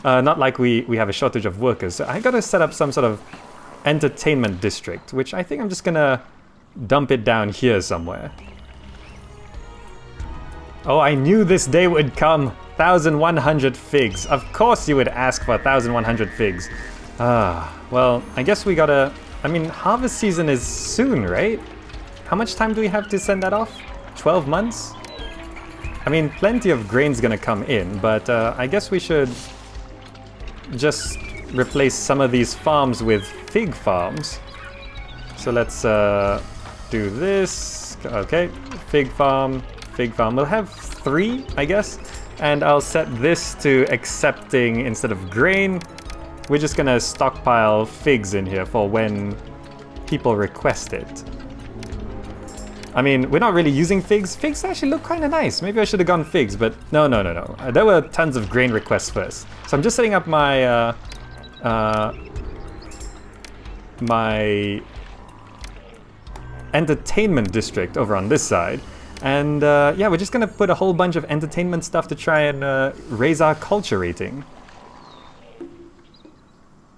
Not like we have a shortage of workers. So I gotta set up some sort of entertainment district, which I think I'm just gonna dump it down here somewhere. Oh, I knew this day would come. 1,100 figs. Of course you would ask for 1,100 figs. Well, I guess we gotta... I mean, harvest season is soon, right? How much time do we have to send that off? 12 months? I mean, plenty of grain's gonna come in, but I guess we should just replace some of these farms with fig farms. So let's do this. Okay, fig farm, fig farm. We'll have 3, I guess. And I'll set this to accepting instead of grain. We're just gonna stockpile figs in here for when people request it. I mean, we're not really using figs. Figs actually look kind of nice. Maybe I should have gone figs, but no. There were tons of grain requests first. So I'm just setting up my my entertainment district over on this side. And yeah, we're just gonna put a whole bunch of entertainment stuff to try and raise our culture rating.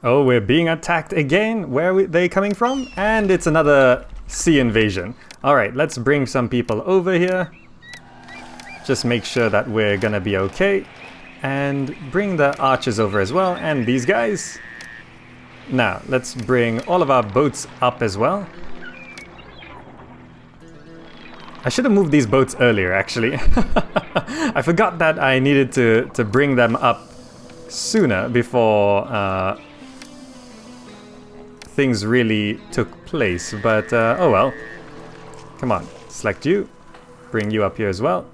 Oh, we're being attacked again. Where are they coming from? And it's another sea invasion. All right, let's bring some people over here. Just make sure that we're gonna be okay. And bring the archers over as well, and these guys. Now, let's bring all of our boats up as well. I should have moved these boats earlier, actually. I forgot that I needed to bring them up sooner before things really took place. But, oh well. Come on, select you. Bring you up here as well.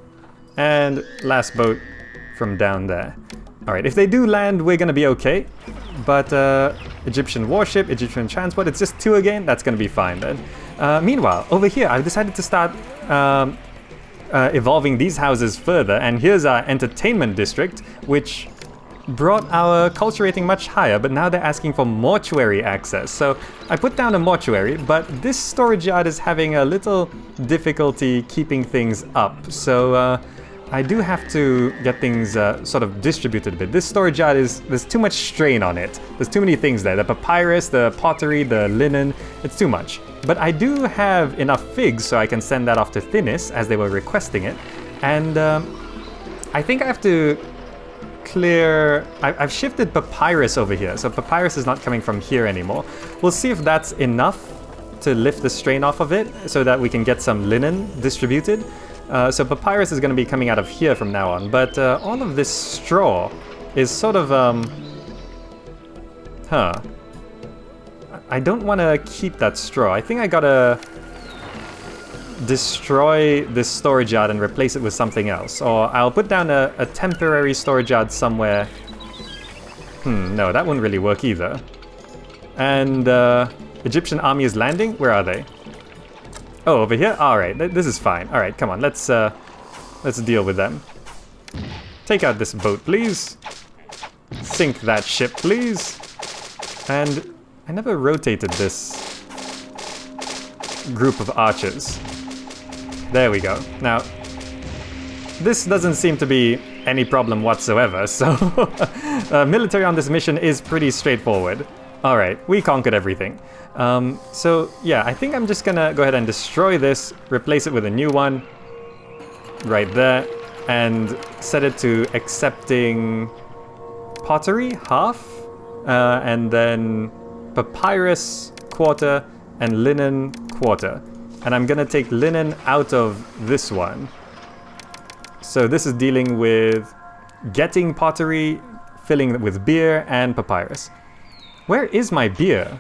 And last boat from down there. Alright, if they do land, we're gonna be okay. But Egyptian warship, Egyptian transport, it's just 2 again. That's gonna be fine then. Meanwhile, over here, I've decided to start evolving these houses further. And here's our entertainment district, which brought our culture rating much higher, but now they're asking for mortuary access. So I put down a mortuary, but this storage yard is having a little difficulty keeping things up. So I do have to get things sort of distributed a bit. This storage yard there's too much strain on it. There's too many things there. The papyrus, the pottery, the linen, it's too much. But I do have enough figs so I can send that off to Thinis as they were requesting it. And I think I have to clear... I've shifted papyrus over here, so papyrus is not coming from here anymore. We'll see if that's enough to lift the strain off of it so that we can get some linen distributed. So papyrus is going to be coming out of here from now on, but all of this straw is sort of, I don't want to keep that straw. I think I gotta destroy this storage yard and replace it with something else. Or I'll put down a temporary storage yard somewhere. No, that wouldn't really work either. And Egyptian army is landing? Where are they? Oh, over here? Alright, this is fine. Alright, come on, let's deal with them. Take out this boat, please. Sink that ship, please. And I never rotated this group of archers. There we go. Now, this doesn't seem to be any problem whatsoever, so military on this mission is pretty straightforward. Alright, we conquered everything. So yeah, I think I'm just gonna go ahead and destroy this, replace it with a new one, right there, and set it to accepting pottery, half, and then papyrus, quarter, and linen, quarter. And I'm gonna take linen out of this one. So this is dealing with getting pottery, filling it with beer, and papyrus. Where is my beer?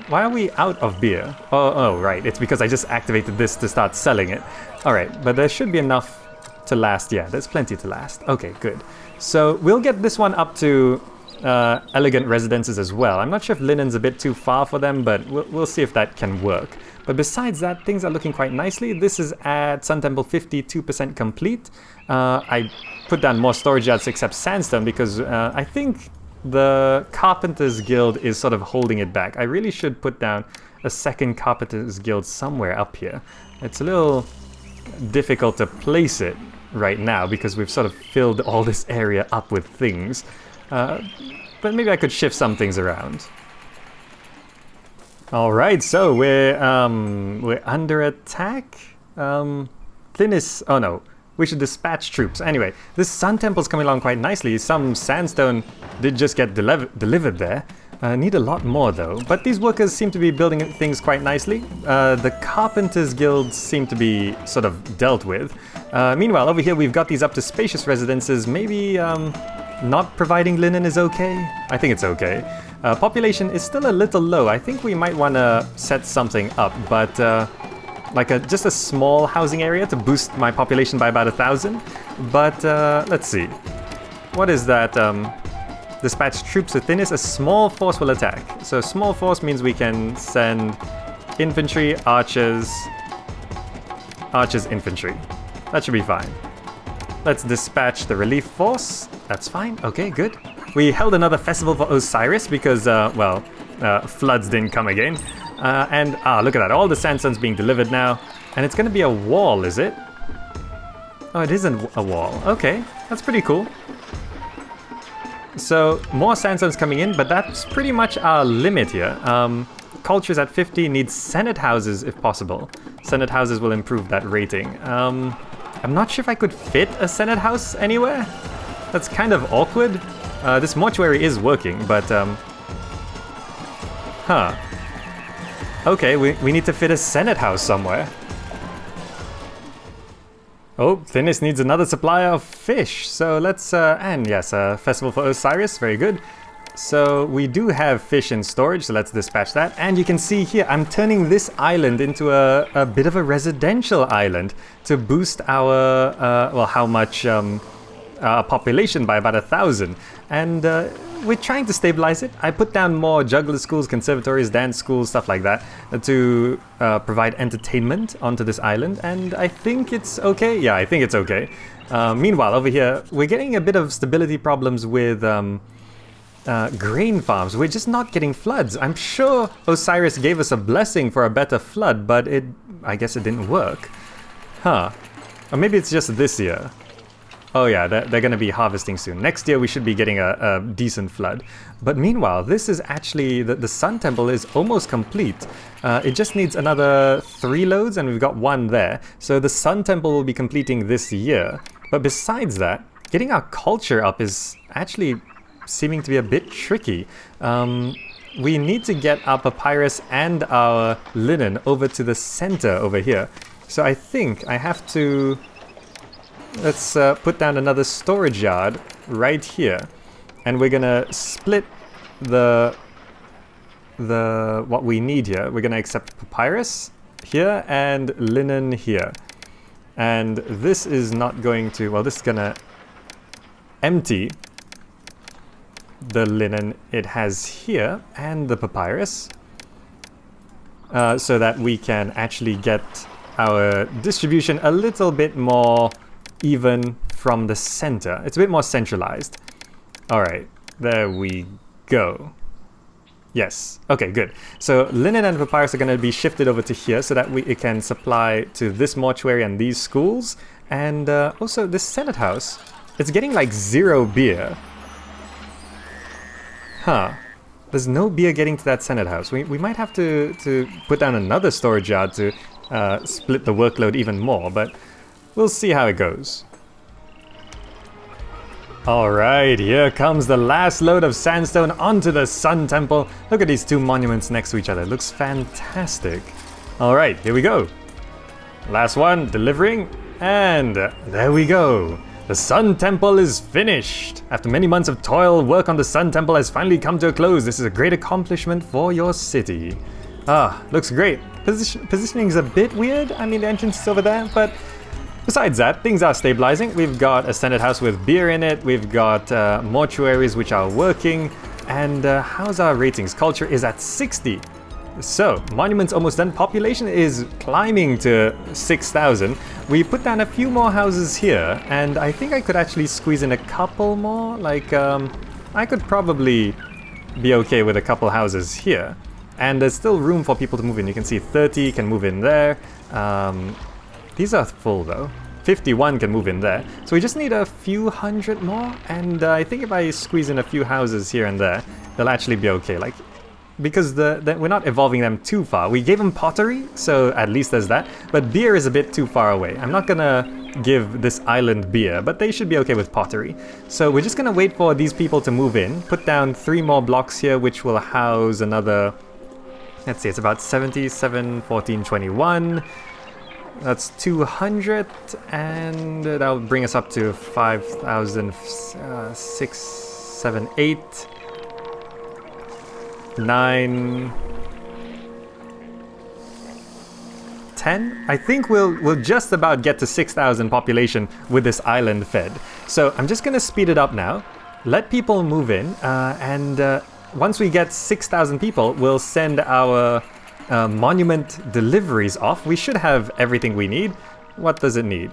Why are we out of beer? Oh, right. It's because I just activated this to start selling it. Alright, but there should be enough to last. Yeah, there's plenty to last. Okay, good. So we'll get this one up to elegant residences as well. I'm not sure if linen's a bit too far for them, but we'll see if that can work. But besides that, things are looking quite nicely. This is at Sun Temple 52% complete. I put down more storage yards to accept sandstone because I think the Carpenters Guild is sort of holding it back. I really should put down a second Carpenters Guild somewhere up here. It's a little difficult to place it right now because we've sort of filled all this area up with things. But maybe I could shift some things around. Alright, so we're under attack? Thinis... Oh no. We should dispatch troops. Anyway, this Sun Temple's coming along quite nicely. Some sandstone did just get delivered there. Need a lot more though. But these workers seem to be building things quite nicely. The Carpenters Guild seem to be sort of dealt with. Meanwhile, over here we've got these up to spacious residences. Maybe not providing linen is okay? I think it's okay. Population is still a little low. I think we might want to set something up, but like just a small housing area to boost my population by about 1,000. But let's see. What is that? Dispatch troops within is a small force will attack. So small force means we can send infantry, archers, infantry. That should be fine. Let's dispatch the relief force. That's fine. Okay, good. We held another festival for Osiris because, floods didn't come again. Look at that. All the sandstone's being delivered now. And it's going to be a wall, is it? Oh, it isn't a wall. Okay, that's pretty cool. So, more sandstone's coming in, but that's pretty much our limit here. Cultures at 50 need Senate houses if possible. Senate houses will improve that rating. I'm not sure if I could fit a Senate house anywhere. That's kind of awkward. This mortuary is working, but okay, we need to fit a Senate house somewhere. Oh, Thinis needs another supply of fish. So let's, and yes, festival for Osiris, very good. So we do have fish in storage, so let's dispatch that. And you can see here, I'm turning this island into a bit of a residential island to boost our, how much population by about 1,000. And we're trying to stabilize it. I put down more juggler schools, conservatories, dance schools, stuff like that to provide entertainment onto this island. And I think it's okay. Yeah, I think it's okay. Meanwhile, over here, we're getting a bit of stability problems with grain farms. We're just not getting floods. I'm sure Osiris gave us a blessing for a better flood, but I guess it didn't work. Or maybe it's just this year. Oh yeah, they're going to be harvesting soon. Next year we should be getting a decent flood. But meanwhile, this is actually, the Sun Temple is almost complete. It just needs another 3 loads and we've got 1 there. So the Sun Temple will be completing this year. But besides that, getting our culture up is actually seeming to be a bit tricky. We need to get our papyrus and our linen over to the center over here. So I think I have to... Let's put down another storage yard right here, and we're gonna split the what we need here. We're gonna accept papyrus here and linen here, and this is not going to. Well, this is gonna empty the linen it has here and the papyrus, so that we can actually get our distribution a little bit more even from the center. It's a bit more centralized. Alright, there we go. Yes, okay, good. So linen and papyrus are going to be shifted over to here so that it can supply to this mortuary and these schools. And also this Senate house, it's getting like 0 beer. There's no beer getting to that Senate house. We might have to put down another storage yard to split the workload even more, but we'll see how it goes. Alright, here comes the last load of sandstone onto the Sun Temple. Look at these 2 monuments next to each other. It looks fantastic. Alright, here we go. Last one, delivering. And there we go. The Sun Temple is finished. After many months of toil, work on the Sun Temple has finally come to a close. This is a great accomplishment for your city. Looks great. Positioning is a bit weird. I mean, the entrance is over there, but besides that, things are stabilizing. We've got a Senate house with beer in it. We've got mortuaries which are working. And how's our ratings? Culture is at 60. So, monuments almost done. Population is climbing to 6,000. We put down a few more houses here. And I think I could actually squeeze in a couple more. Like, I could probably be okay with a couple houses here. And there's still room for people to move in. You can see 30 can move in there. These are full though. 51 can move in there. So we just need a few hundred more. And I think if I squeeze in a few houses here and there, they'll actually be okay. Like, because we're not evolving them too far. We gave them pottery, so at least there's that. But beer is a bit too far away. I'm not gonna give this island beer, but they should be okay with pottery. So we're just gonna wait for these people to move in. Put down 3 more blocks here, which will house another... Let's see, it's about 77, 14, 21. That's 200, and that'll bring us up to 5,000, 6, 7, 8, 9, 10. I think we'll just about get to 6,000 population with this island fed. So I'm just gonna speed it up now. Let people move in, and once we get 6,000 people, we'll send our monument deliveries off. We should have everything we need. What does it need?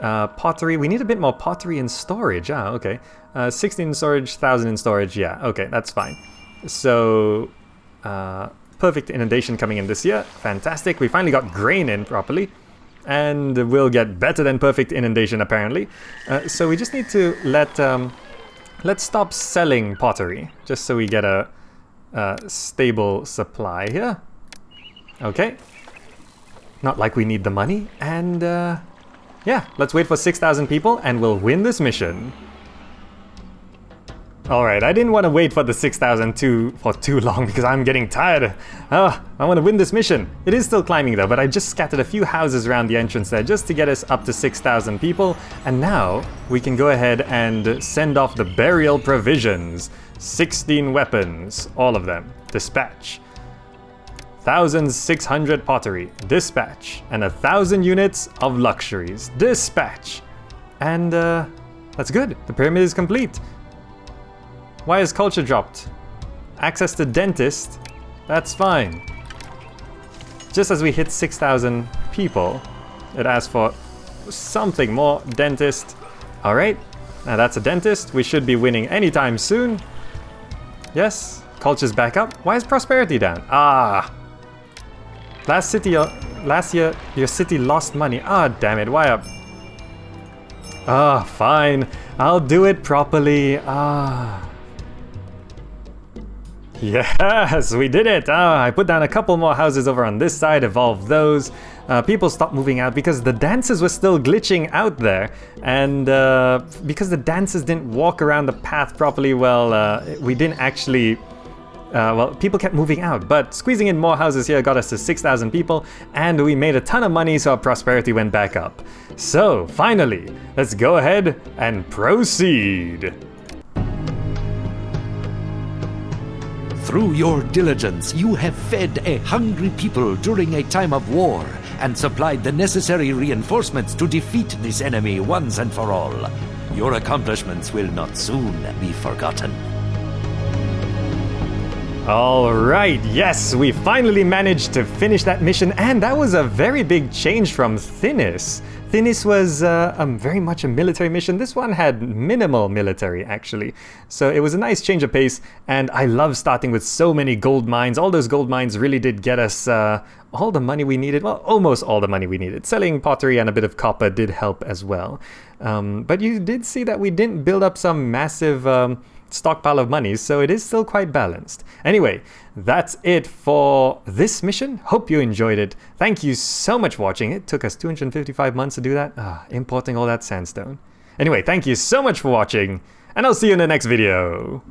Pottery. We need a bit more pottery in storage. Ah, okay. 16 in storage, 1,000 in storage. Yeah, okay, that's fine. So, perfect inundation coming in this year. Fantastic. We finally got grain in properly. And we'll get better than perfect inundation, apparently. So we just need to let's stop selling pottery, just so we get a stable supply here. Okay. Not like we need the money. And yeah, let's wait for 6,000 people and we'll win this mission. Alright, I didn't want to wait for the 6,000 for too long because I'm getting tired. I want to win this mission. It is still climbing though, but I just scattered a few houses around the entrance there just to get us up to 6,000 people. And now we can go ahead and send off the burial provisions. 16 weapons, all of them. Dispatch. 1,600 pottery. Dispatch. And 1,000 units of luxuries. Dispatch. And that's good. The pyramid is complete. Why is culture dropped? Access to dentist? That's fine. Just as we hit 6,000 people, it asks for something more. Dentist. Alright, now that's a dentist. We should be winning anytime soon. Yes, culture's back up. Why is prosperity down? Ah. Last year, your city lost money. Ah, damn it, why up? Ah, fine. I'll do it properly. Ah. Yes, we did it! I put down a couple more houses over on this side, evolved those. People stopped moving out because the dancers were still glitching out there. And because the dancers didn't walk around the path properly, well, we didn't actually... well, people kept moving out, but squeezing in more houses here got us to 6,000 people, and we made a ton of money, so our prosperity went back up. So, finally, let's go ahead and proceed! Through your diligence, you have fed a hungry people during a time of war and supplied the necessary reinforcements to defeat this enemy once and for all. Your accomplishments will not soon be forgotten. Alright, yes, we finally managed to finish that mission, and that was a very big change from Thebes. Thebes was very much a military mission. This one had minimal military, actually. So it was a nice change of pace, and I love starting with so many gold mines. All those gold mines really did get us all the money we needed. Well, almost all the money we needed. Selling pottery and a bit of copper did help as well. But you did see that we didn't build up some massive... stockpile of money, so it is still quite balanced. Anyway, that's it for this mission. Hope you enjoyed it. Thank you so much for watching. It took us 255 months to do that. Importing all that sandstone. Anyway, thank you so much for watching, and I'll see you in the next video.